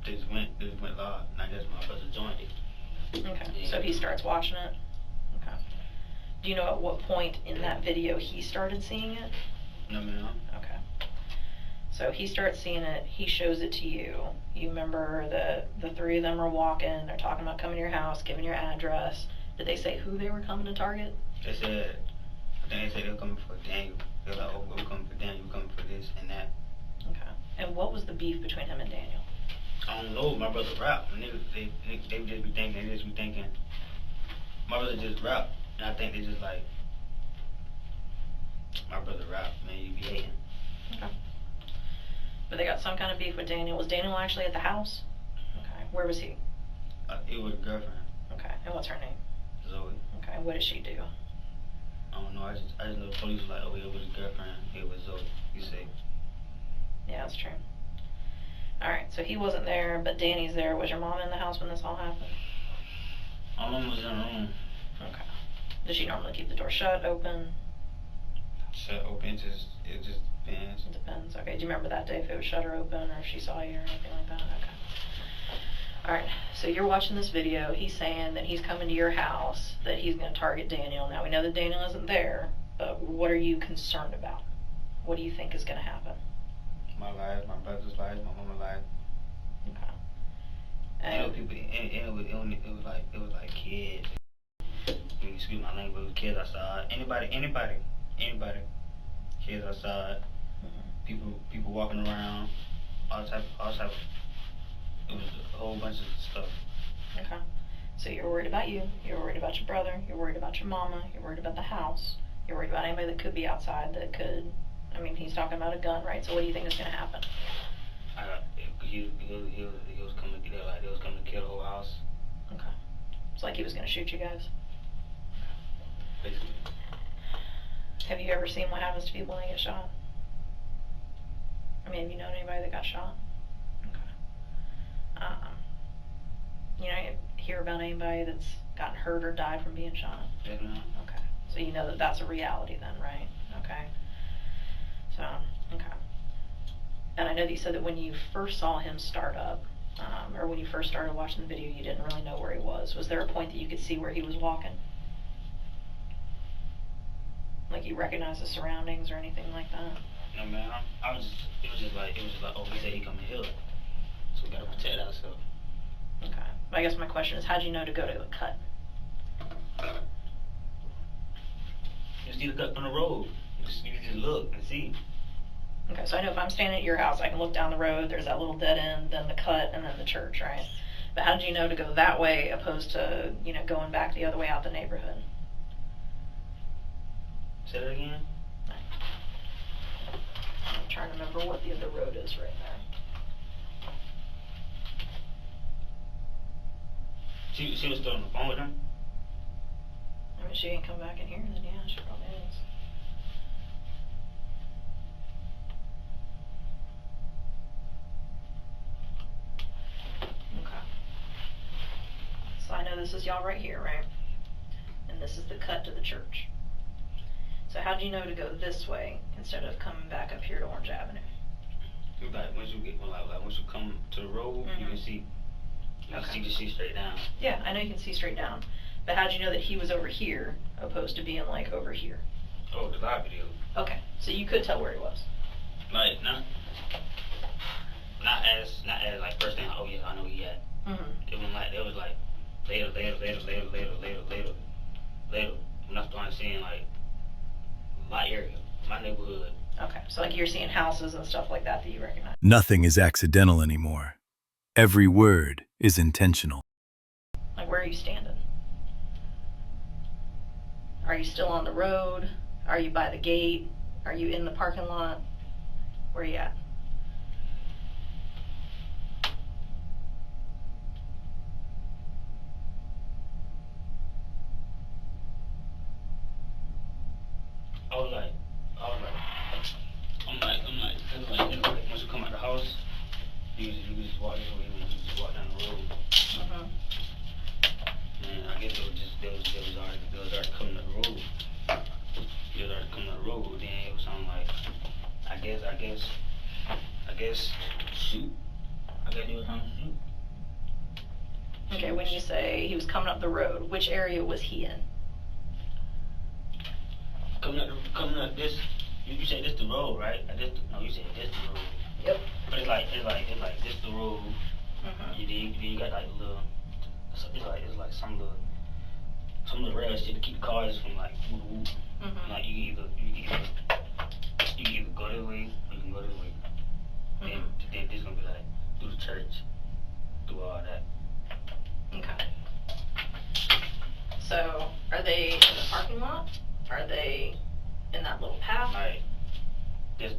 they just went live, and I guess my brother joined it. Okay. Yeah. So he starts watching it. Okay. Do you know at what point in that video he started seeing it? No, ma'am. Okay. So he starts seeing it, he shows it to you. You remember the three of them are walking, they're talking about coming to your house, giving your address. Did they say who they were coming to target? They said, I think they said they were coming for Daniel. They were like, oh, we're coming for Daniel, we're coming for this and that. Okay. And what was the beef between him and Daniel? I don't know, my brother rap. Niggas, they would just be thinking, my brother just rap. And I think they just like, my brother rap, man, you be hating. Okay. But they got some kind of beef with Daniel. Was Daniel actually at the house? Okay. Where was he? It was a girlfriend, Okay. And what's her name? Zoe. Okay. And what did she do? I don't know, I just know the police was like, oh, it was a girlfriend, it was Zoe, you say. Yeah, that's true. Alright, so he wasn't there, but Danny's there. Was your mom in the house when this all happened? My mom was in the room. Okay. Does she normally keep the door shut, open? Shut, open, it just depends. It depends. Okay, do you remember that day if it was shut or open, or if she saw you or anything like that? Okay. Alright, so you're watching this video. He's saying that he's coming to your house, that he's going to target Daniel. Now, we know that Daniel isn't there, but what are you concerned about? What do you think is going to happen? My life, my brother's life, my mama's life. Okay. And people, it was like kids. You excuse my language, it was kids outside. Anybody. Kids outside. People walking around. All type. It was a whole bunch of stuff. Okay. So you're worried about you, you're worried about your brother, you're worried about your mama, you're worried about the house, you're worried about anybody that could be outside that could, I mean, he's talking about a gun, right? So what do you think is going to happen? He was coming to get like they was coming to kill the whole house. Okay. It's like he was going to shoot you guys. Basically. Have you ever seen what happens to people when they get shot? I mean, have you known anybody that got shot? Okay. You know, you hear about anybody that's gotten hurt or died from being shot? Definitely. Okay. So you know that that's a reality then, right? Okay. So, okay. And I know that you said that when you first saw him start up, or when you first started watching the video, you didn't really know where he was. Was there a point that you could see where he was walking? Like you recognized the surroundings or anything like that? No, man, it was just like, oh, he said he coming here. So we gotta protect ourselves. Okay. But I guess my question is, how'd you know to go to the cut? You see the cut from the road. You can just look and see. Okay, so I know if I'm standing at your house, I can look down the road, there's that little dead end, then the cut, and then the church, right? But how did you know to go that way opposed to, you know, going back the other way out the neighborhood? Say that again? I'm trying to remember what the other road is right there. She was still on the phone with him? I mean, she ain't come back in here, then yeah, she probably is. Okay. So I know this is y'all right here, right? And this is the cut to the church. So how do you know to go this way instead of coming back up here to Orange Avenue? Like once you come to the road, you can see. You can see straight down. Yeah, I know you can see straight down. But how'd you know that he was over here opposed to being like over here? Oh, the live video. Okay, so you could tell where he was. Like not as like first thing. Oh yeah, I know he had. It was like later. When I started seeing like my area, my neighborhood. Okay, so like you're seeing houses and stuff like that you recognize. Nothing is accidental anymore. Every word is intentional. Like where are you standing? Are you still on the road? Are you by the gate? Are you in the parking lot? Where are you at? I'm like, once you come out the house, you just walk this way, you just walk down the road. And I guess they was already coming up the road. They was already coming up the road, then it was something like, I guess, shoot. I guess they was trying to shoot. Okay, when you say he was coming up the road, which area was he in? Coming up this, you say this the road, right? You said this the road. Yep. But it's like this the road. Then you got like little, it's like some little rail shit to keep the cars from like whoop whoop. Like you can either go this way or you can go this way. Then this gonna be like through the church, through all that. Okay. So are they in the parking lot? Are they in that little path? Like this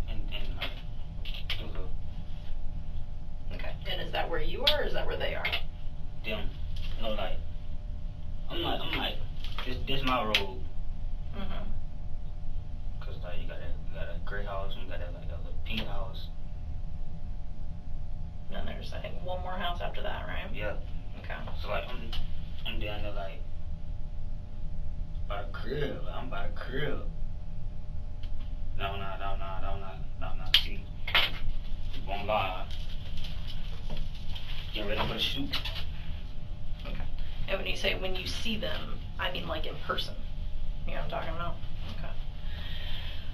and like okay. And is that where you are or is that where they are? them. No, like I'm like this my road. Cause like you got a gray house and you got that like a little pink house. one more house after that, right? Yeah. Okay. So like I'm down there like by the crib. I'm by the crib. No. See, one live. Getting ready for the shoot. Okay. And when you say when you see them, I mean like in person. You know what I'm talking about? Okay.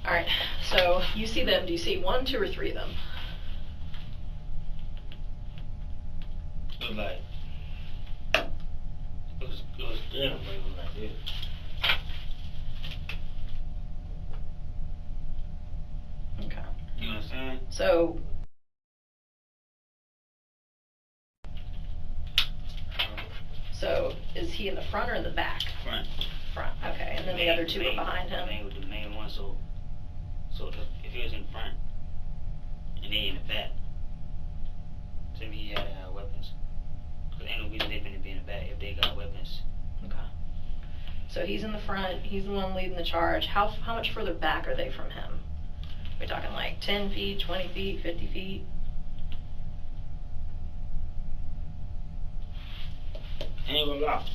All right. So you see them. Do you see 1, 2, or 3 of them? It was like it was scared, but it was like this. Okay. You know what I'm saying? So is he in the front or in the back? Front. Front. Okay. And then the other 2 are behind him. The main one. So if he was in front and they in the back, so he had weapons. Cause ain't no reason they finna be in the back if they got weapons. Okay. So he's in the front. He's the one leading the charge. How much further back are they from him? Are we talking like 10 feet, 20 feet, 50 feet? I ain't gonna lie.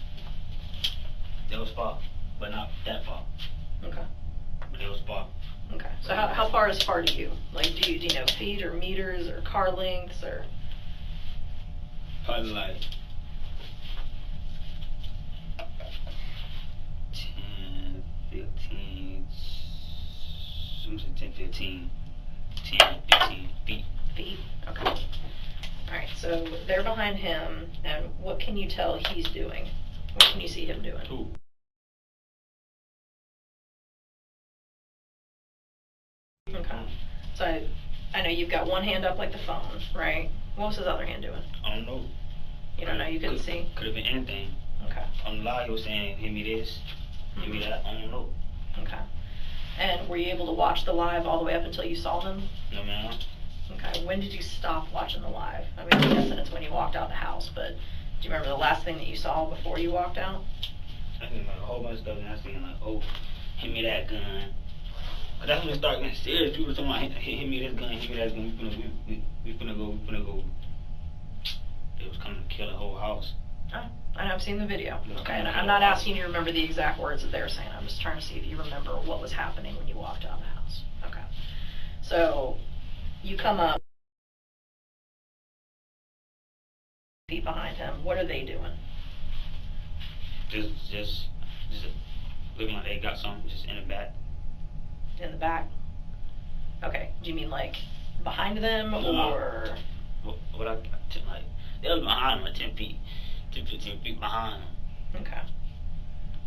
They was far, but not that far. Okay. But they was far. Okay. So how far is far to you? Like, do you know feet or meters or car lengths or? Probably like 10, 15, 10, 15, 10, 15 feet. Feet. Okay. All right. So they're behind him, and what can you tell he's doing? What can you see him doing? Who? Okay. So I know you've got one hand up like the phone, right? What was his other hand doing? I don't know. You don't know? You couldn't see? Could have been anything. Okay. On the live, he was saying, "Hit me this, hit me that." I don't know. Okay. And were you able to watch the live all the way up until you saw them? No, man. Okay. When did you stop watching the live? I mean, I'm guessing it's when you walked out the house, but do you remember the last thing that you saw before you walked out? I think like a whole bunch of stuff, and I seen like, "Oh, hit me that gun." Cause that's when it started getting serious. People talking about, hit me this gun, hit me that gun. We finna go. It was coming to kill the whole house. Oh, I know, I've seen the video. Okay, and I'm not asking you to remember the exact words that they were saying. I'm just trying to see if you remember what was happening when you walked out of the house. Okay. So, you come up, feet behind him. What are they doing? Just looking like they got something just in the back. In the back? Okay. Do you mean like behind them or? What like they was behind them like 10 feet, 10, 15 feet behind them. Okay.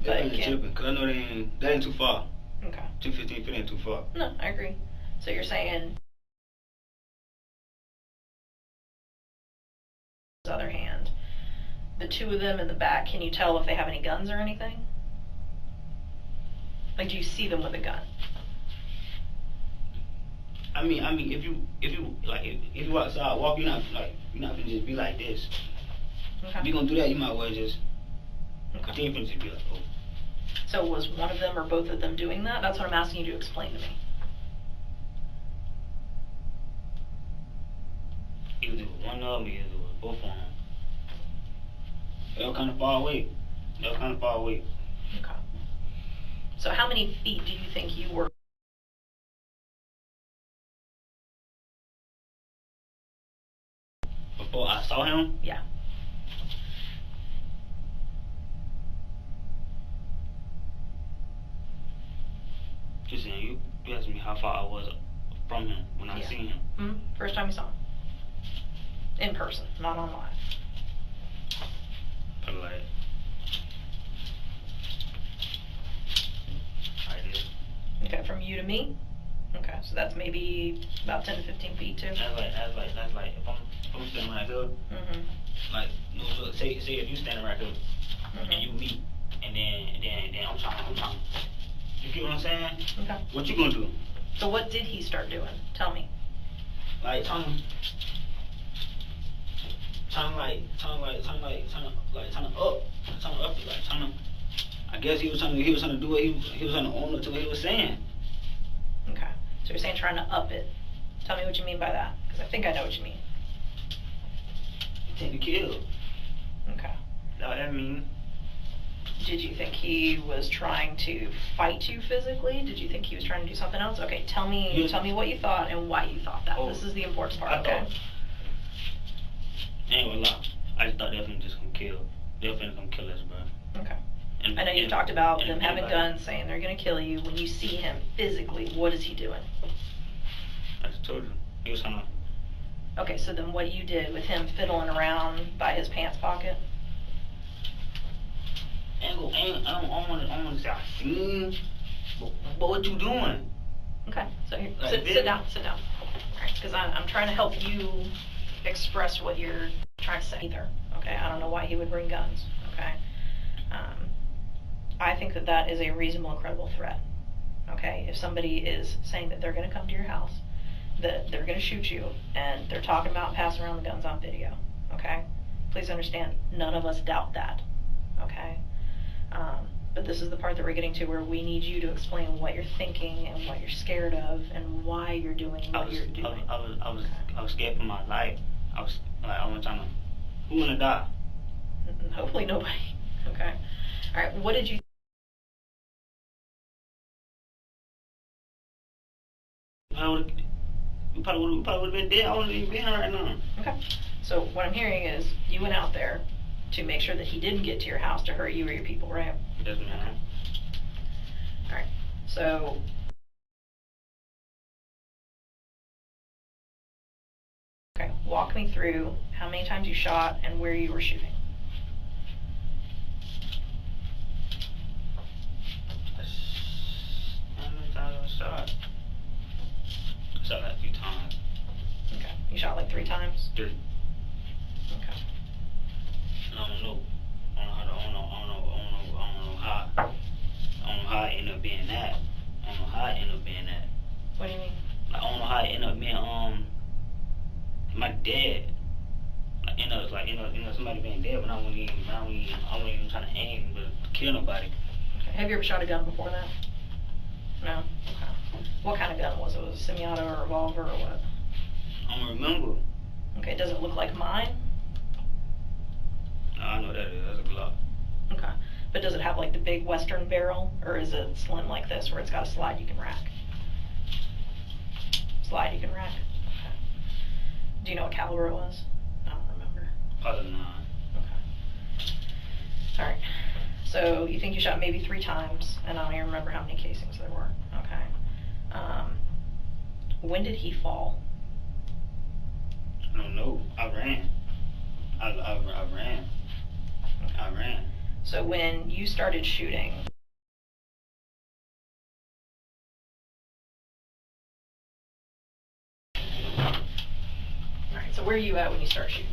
They ain't tripping, cause I know they ain't too far. Okay. 10, 15 feet ain't too far. No, I agree. So you're saying, on the other hand, the 2 of them in the back, can you tell if they have any guns or anything? Like, do you see them with a gun? I mean, if you outside walk, you're not gonna just be like this. Okay. If you're gonna do that, you might well just. Okay. Then you just be like, oh. So was one of them or both of them doing that? That's what I'm asking you to explain to me. Either one of them, either both of them. They were kind of far away. Okay. So how many feet do you think you were? Before I saw him? Yeah. Just saying, you asked me how far I was from him when I seen him. Mm-hmm. First time you saw him? In person, not on live. Probably like this. Okay, from you to me? Okay, so that's maybe about 10 to 15 feet too? That's like if I'm standing right here, like look, say if you standing right here and you meet and then I'm trying. You get what I'm saying? Okay. What you gonna do? So what did he start doing? Tell me. Like trying to up it, like trying to. I guess he was trying to do what he was trying to own up to what he was saying. Okay. So you're saying trying to up it. Tell me what you mean by that, because I think I know what you mean. Take the kill. Okay. That's what that mean. Did you think he was trying to fight you physically? Did you think he was trying to do something else? Okay, tell me what you thought and why you thought that. This is the important part, okay? Ain't gonna lie. I just thought they were just gonna kill. They were gonna kill us, bro. Okay. I know you talked about them having guns, saying they're gonna kill you. When you see him physically, what is he doing? I just told you. He was trying to. Okay, so then what you did with him fiddling around by his pants pocket? I don't want to say I seen, but what you doing? Okay, so here, Like sit down. All right, because I'm trying to help you express what you're trying to say either. Okay, I don't know why he would bring guns. Okay, I think that is a reasonable and credible threat. Okay, if somebody is saying that they're going to come to your house, that they're going to shoot you, and they're talking about passing around the guns on video. Okay, please understand, none of us doubt that. Okay. But this is the part that we're getting to where we need you to explain what you're thinking and what you're scared of and why you're doing what you're doing. I was scared for my life. I was trying to. Who wanna die? Hopefully nobody. Okay. All right. What did you? We probably would have been dead. I wouldn't even been here right now. Okay. So what I'm hearing is you went out there to make sure that he didn't get to your house to hurt you or your people, right? Yes, ma'am. Okay. All right. So. Okay. Walk me through how many times you shot and where you were shooting. How many times I shot? I shot like a few times. Okay. You shot like 3 times? 3. Okay. I don't know how it ended up being that. I don't know how it ended up being that. What do you mean? Like, I don't know how it ended up being my dad. Somebody being dead, but I wasn't even trying to aim to kill nobody. Okay. Have you ever shot a gun before that? No? Okay. What kind of gun was it? Was it a semi-auto or a revolver or what? I don't remember. Okay, does it look like mine? No, I know what that is. That's a Glock. Okay. But does it have like the big Western barrel, or is it slim like this where it's got a slide you can rack? Slide you can rack? Okay. Do you know what caliber it was? I don't remember. Probably not. Okay. Alright. So you think you shot maybe 3 times, and I don't even remember how many casings there were. Okay. When did he fall? I don't know. I ran. I ran. Okay. I ran. So when you started shooting, alright, so where are you at when you start shooting?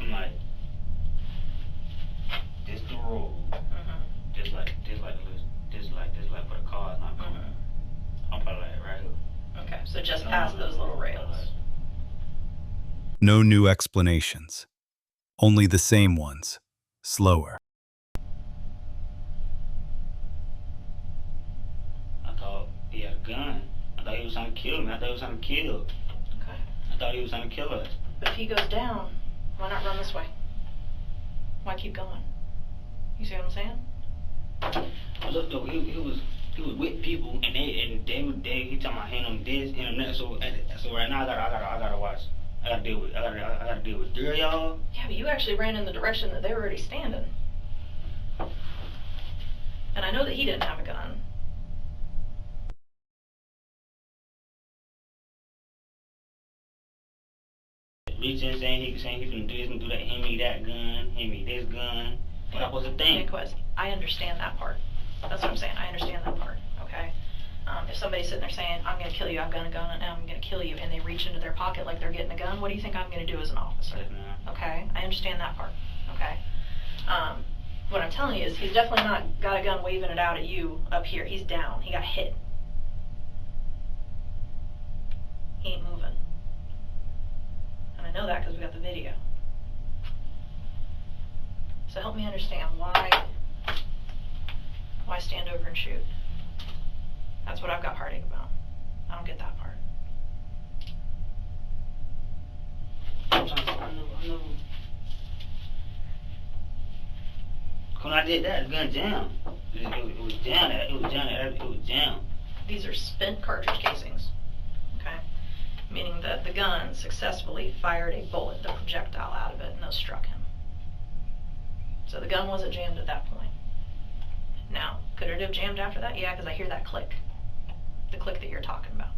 I'm like, this the road. Just like for the cars not coming. I'm probably like right here. Okay, so just past those little rails. No new explanations. Only the same ones, slower. I thought he had a gun. I thought he was trying to kill me. I thought he was trying to kill. Okay. I thought he was trying to kill us. But if he goes down, why not run this way? Why keep going? You see what I'm saying? Look though, he was with people, and he talking about him this, him that. So right now I gotta watch. I gotta deal with 3 of y'all. Yeah, but you actually ran in the direction that they were already standing. And I know that he didn't have a gun. Reaching, saying he can do this and do that. Hand me that gun. Hand me this gun. What I supposed to think? I understand that part. That's what I'm saying. I understand that part. Okay. If somebody's sitting there saying, "I'm going to kill you. I've got a gun, and I'm going to kill you," and they reach into their pocket like they're getting a gun, what do you think I'm going to do as an officer? Okay. I understand that part. Okay. What I'm telling you is he's definitely not got a gun waving it out at you up here. He's down. He got hit. He ain't moving. And I know that because we got the video. So help me understand why stand over and shoot? That's what I've got heartache about. I don't get that part. When I did that, the gun jammed. It was jammed. It was jammed. These are spent cartridge casings, okay? Meaning that the gun successfully fired a bullet, the projectile out of it, and those struck him. So the gun wasn't jammed at that point. Now, could it have jammed after that? Yeah, because I hear that click. The click that you're talking about.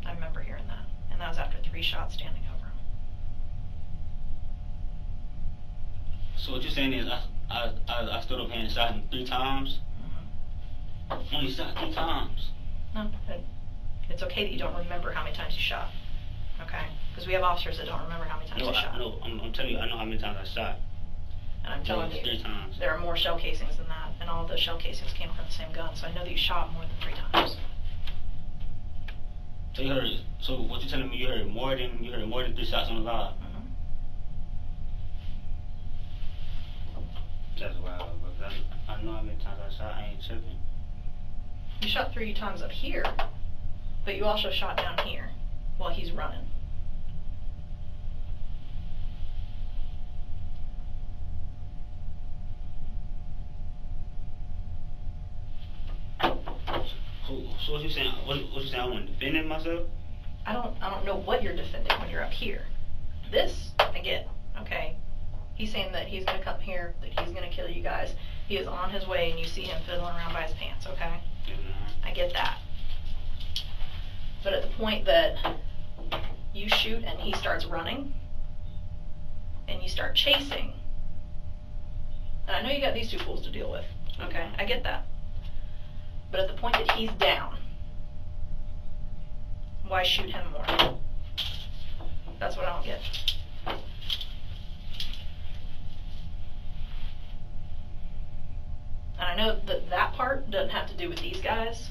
I remember hearing that. And that was after 3 shots standing over him. So what you're saying is I stood up here and shot him 3 times? Mm-hmm. Only shot 3 times? No, it's okay that you don't remember how many times you shot. Okay? Because we have officers that don't remember how many times they shot. No, I'm telling you, I know how many times I shot. And I'm telling you, 3 times. There are more shell casings than that, and all of those shell casings came from the same gun, so I know that you shot more than 3 times. So what you're telling me, you heard more than 3 shots on the live? Mm-hmm. That's wild, because I know how many times I shot. I ain't tripping. You shot 3 times up here, but you also shot down here while he's running. So what you saying? What you saying? I want to defend myself? I don't know what you're defending when you're up here. This I get, okay. He's saying that he's gonna come here, that he's gonna kill you guys. He is on his way, and you see him fiddling around by his pants, okay? Mm-hmm. I get that. But at the point that you shoot and he starts running, and you start chasing, and I know you got these 2 fools to deal with, okay? I get that. But at the point that he's down, why shoot him more? That's what I don't get. And I know that that part doesn't have to do with these guys,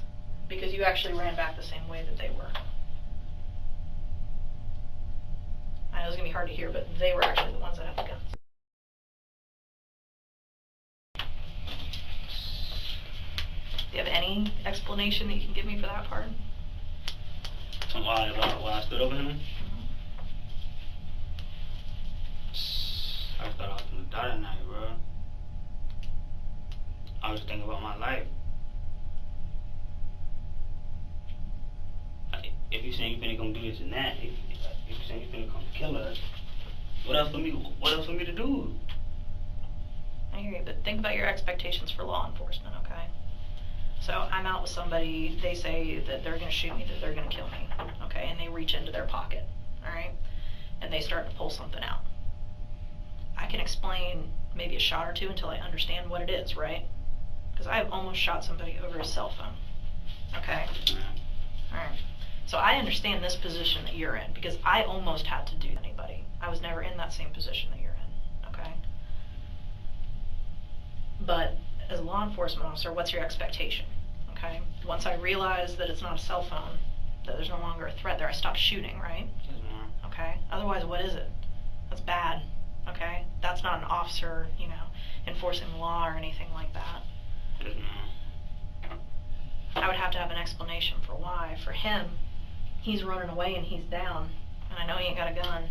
because you actually ran back the same way that they were. I know it's going to be hard to hear, but they were actually the ones that had the guns. Do you have any explanation that you can give me for that part? Why I stood over him? I thought I was gonna die that night, bro. I was thinking about my life. If you saying you finna come do this and that, if you saying you finna come kill us, what else for me to do? I hear you, but think about your expectations for law enforcement, okay? So I'm out with somebody, they say that they're gonna shoot me, that they're gonna kill me, okay? And they reach into their pocket, all right? And they start to pull something out. I can explain maybe a shot or 2 until I understand what it is, right? Because I've almost shot somebody over a cell phone, okay? All right. So I understand this position that you're in, because I almost had to do anybody. I was never in that same position that you're in, okay? But as a law enforcement officer, what's your expectation, okay? Once I realize that it's not a cell phone, that there's no longer a threat there, I stop shooting, right? Okay? Otherwise, what is it? That's bad, okay? That's not an officer, you know, enforcing the law or anything like that. I would have to have an explanation for why. For him, he's running away and he's down, and I know he ain't got a gun.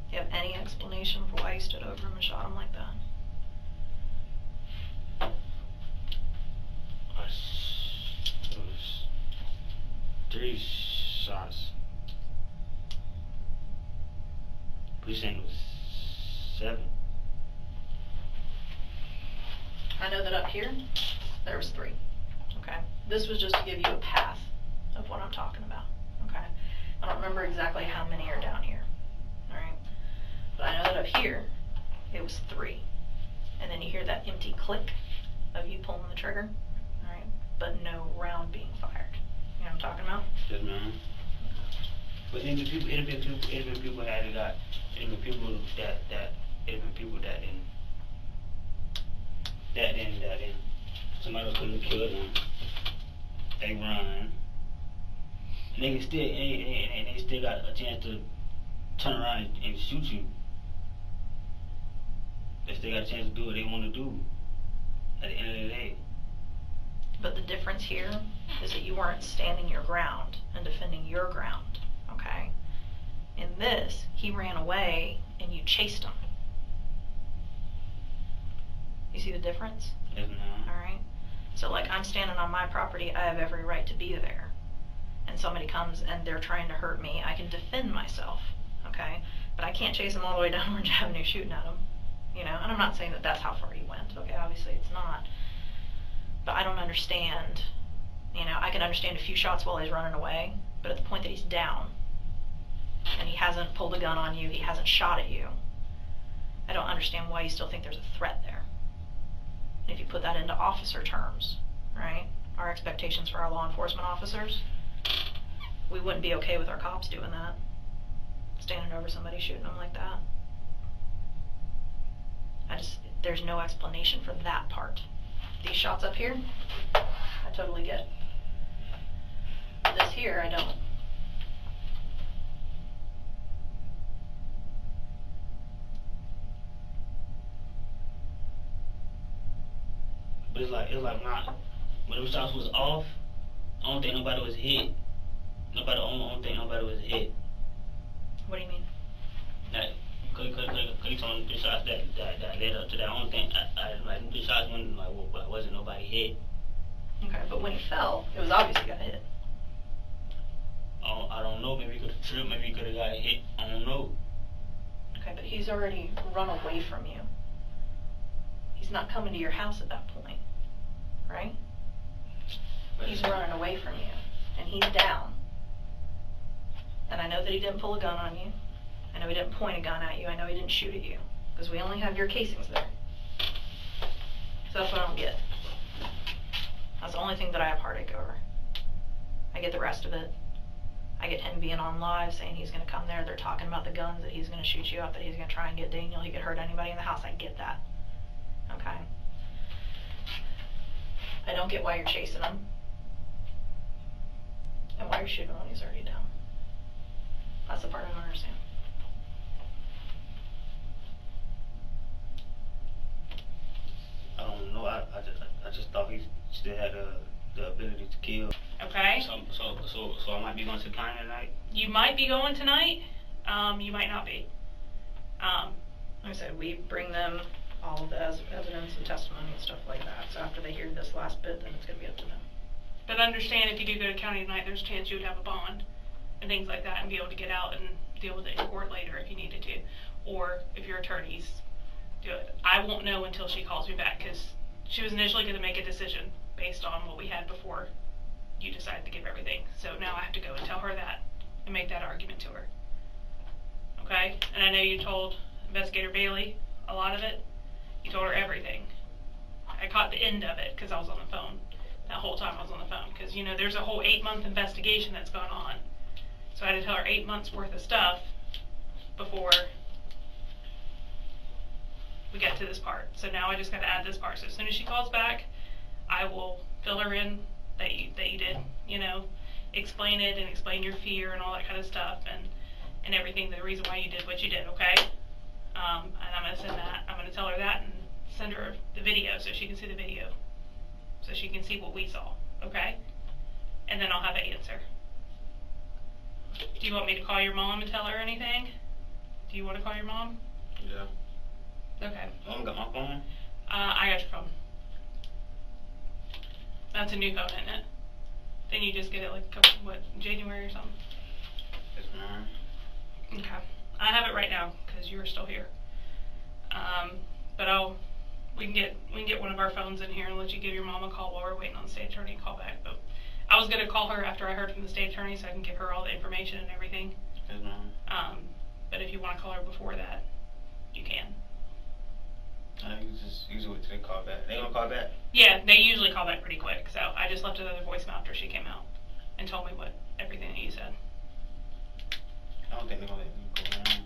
Do you have any explanation for why you stood over him and shot him like that? It was 3 shots. But you're saying it was 7. I know that up here, there was 3, okay? This was just to give you a path of what I'm talking about, okay? I don't remember exactly how many are down here, all right? But I know that up here, it was 3. And then you hear that empty click of you pulling the trigger, all right? But no round being fired. You know what I'm talking about? Yes, ma'am. But it had been people that didn't. Somebody else couldn't kill them. They run. And they still got a chance to turn around and shoot you. They still got a chance to do what they want to do at the end of the day. But the difference here is that you weren't standing your ground and defending your ground, okay? In this, he ran away and you chased him, You see the difference? Yes, ma'am. Alright? So like, I'm standing on my property, I have every right to be there. And somebody comes and they're trying to hurt me, I can defend myself, okay? But I can't chase them all the way down Orange Avenue shooting at them, you know? And I'm not saying that that's how far he went, okay? Obviously it's not. But I don't understand, you know, I can understand a few shots while he's running away, but at the point that he's down, and he hasn't pulled a gun on you, he hasn't shot at you, I don't understand why you still think there's a threat there. And if you put that into officer terms, right, our expectations for our law enforcement officers, we wouldn't be okay with our cops doing that, standing over somebody shooting them like that. There's no explanation for that part. These shots up here, I totally get. This here, I don't. But it's like not. When them shots was off, I don't think nobody was hit. I don't think nobody was hit. What do you mean? Like, cause you told me the shots that led up to that. I don't think like the shots when like wasn't nobody hit. Okay, but when he fell, it was obvious he got hit. I don't know. Maybe he could have tripped. Maybe he could have got hit. I don't know. Okay, but he's already run away from you. He's not coming to your house at that point, right? He's running away from you, and he's down. And I know that he didn't pull a gun on you. I know he didn't point a gun at you. I know he didn't shoot at you, because we only have your casings there. So that's what I don't get. That's the only thing that I have heartache over. I get the rest of it. I get him being on live saying he's going to come there. They're talking about the guns, that he's going to shoot you up, that he's going to try and get Daniel. He could hurt anybody in the house. I get that. Okay? I don't get why you're chasing him. And why you're shooting when he's already down. That's the part I don't understand. I don't know. I just thought he still had the ability to kill. Okay. So I might be going to the county tonight. You might be going tonight. You might not be. Like I said, we bring them all of the evidence and testimony and stuff like that. So after they hear this last bit, then it's going to be up to them. But understand, if you do go to county tonight, there's a chance you would have a bond and things like that and be able to get out and deal with it in court later if you needed to. Or if your attorneys do it. I won't know until she calls me back, because she was initially going to make a decision based on what we had before you decided to give everything. So now I have to go and tell her that and make that argument to her. Okay? And I know you told Investigator Bailey a lot of it. You told her everything. I caught the end of it because I was on the phone. That whole time I was on the phone. Because, you know, there's a whole 8-month investigation that's gone on. So I had to tell her 8 months worth of stuff before we got to this part. So now I just got to add this part. So as soon as she calls back, I will fill her in that you did, you know, explain it and explain your fear and all that kind of stuff and everything, the reason why you did what you did, okay? And I'm going to send that, I'm going to tell her that and send her the video so she can see the video. So she can see what we saw, okay? And then I'll have an answer. Do you want me to call your mom and tell her anything? Do you want to call your mom? Yeah. Okay. Mom got my phone? I got your phone. That's a new phone, isn't it? Then you just get it like January or something? Yes, ma'am. Okay. I have it right now because you're still here. But we can get one of our phones in here and let you give your mom a call while we're waiting on the state attorney to call back. But I was gonna call her after I heard from the state attorney so I can give her all the information and everything. Yes, ma'am. But if you want to call her before that, you can. You just usually wait till they call back. They gonna call back? Yeah, they usually call back pretty quick. So I just left another voicemail after she came out and told me everything that you said. I don't think they're gonna let me go home.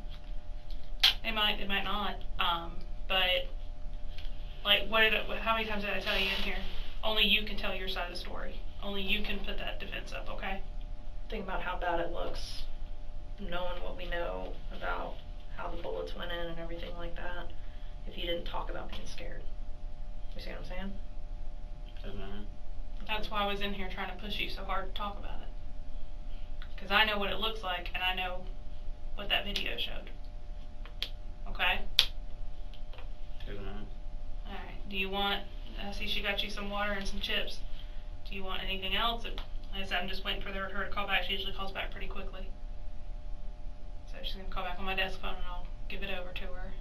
They might not. But like, how many times did I tell you in here? Only you can tell your side of the story. Only you can put that defense up, okay? Think about how bad it looks, knowing what we know about how the bullets went in and everything like that, if you didn't talk about being scared. You see what I'm saying? Yes, ma'am. That's why I was in here trying to push you so hard to talk about it. Because I know what it looks like, and I know what that video showed. Okay? Yes, ma'am. Alright. Do you want, I see she got you some water and some chips. Do you want anything else? Like I said, I'm just waiting for her to call back. She usually calls back pretty quickly. So she's going to call back on my desk phone and I'll give it over to her.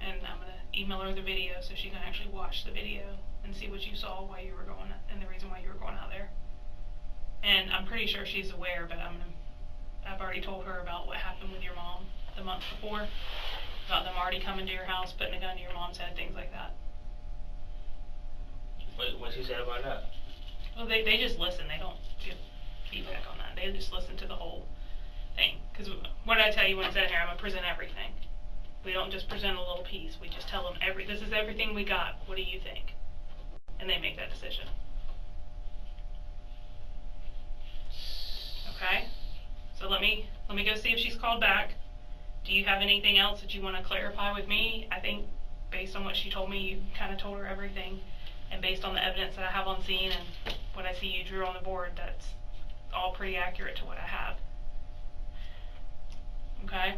And I'm going to email her the video so she can actually watch the video and see what you saw while you were going, and the reason why you were going out there. And I'm pretty sure she's aware, but I've already told her about what happened with your mom the month before, about them already coming to your house, putting a gun to your mom's head, things like that. What she said about that? Well, they just listen. They don't give feedback on that. They just listen to the whole thing. Because what did I tell you when I said here? I'm going to present everything. We don't just present a little piece. We just tell them this is everything we got. What do you think? And they make that decision. Okay? So let me go see if she's called back. Do you have anything else that you want to clarify with me? I think based on what she told me, you kind of told her everything. And based on the evidence that I have on scene and what I see you drew on the board, that's all pretty accurate to what I have. Okay?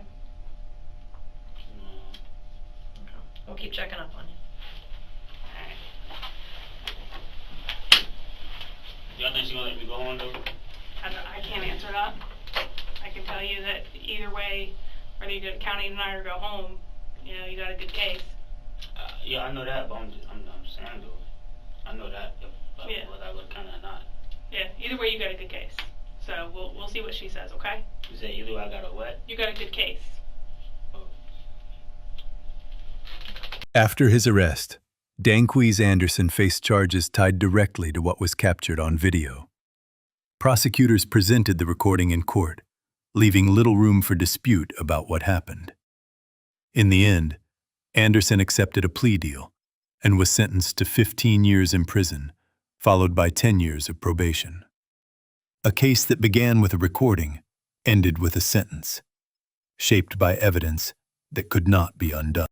We'll keep checking up on you. Alright. Y'all think she's gonna let me go on though? I can't answer that. I can tell you that either way, whether you go to county tonight or go home, you know, you got a good case. Yeah, I know that, but I'm saying though. I know that, Yeah. but I would kind of not. Yeah, either way you got a good case. So we'll see what she says, okay? You said either way I got a what? You got a good case. After his arrest, Danquise Anderson faced charges tied directly to what was captured on video. Prosecutors presented the recording in court, leaving little room for dispute about what happened. In the end, Anderson accepted a plea deal and was sentenced to 15 years in prison, followed by 10 years of probation. A case that began with a recording ended with a sentence, shaped by evidence that could not be undone.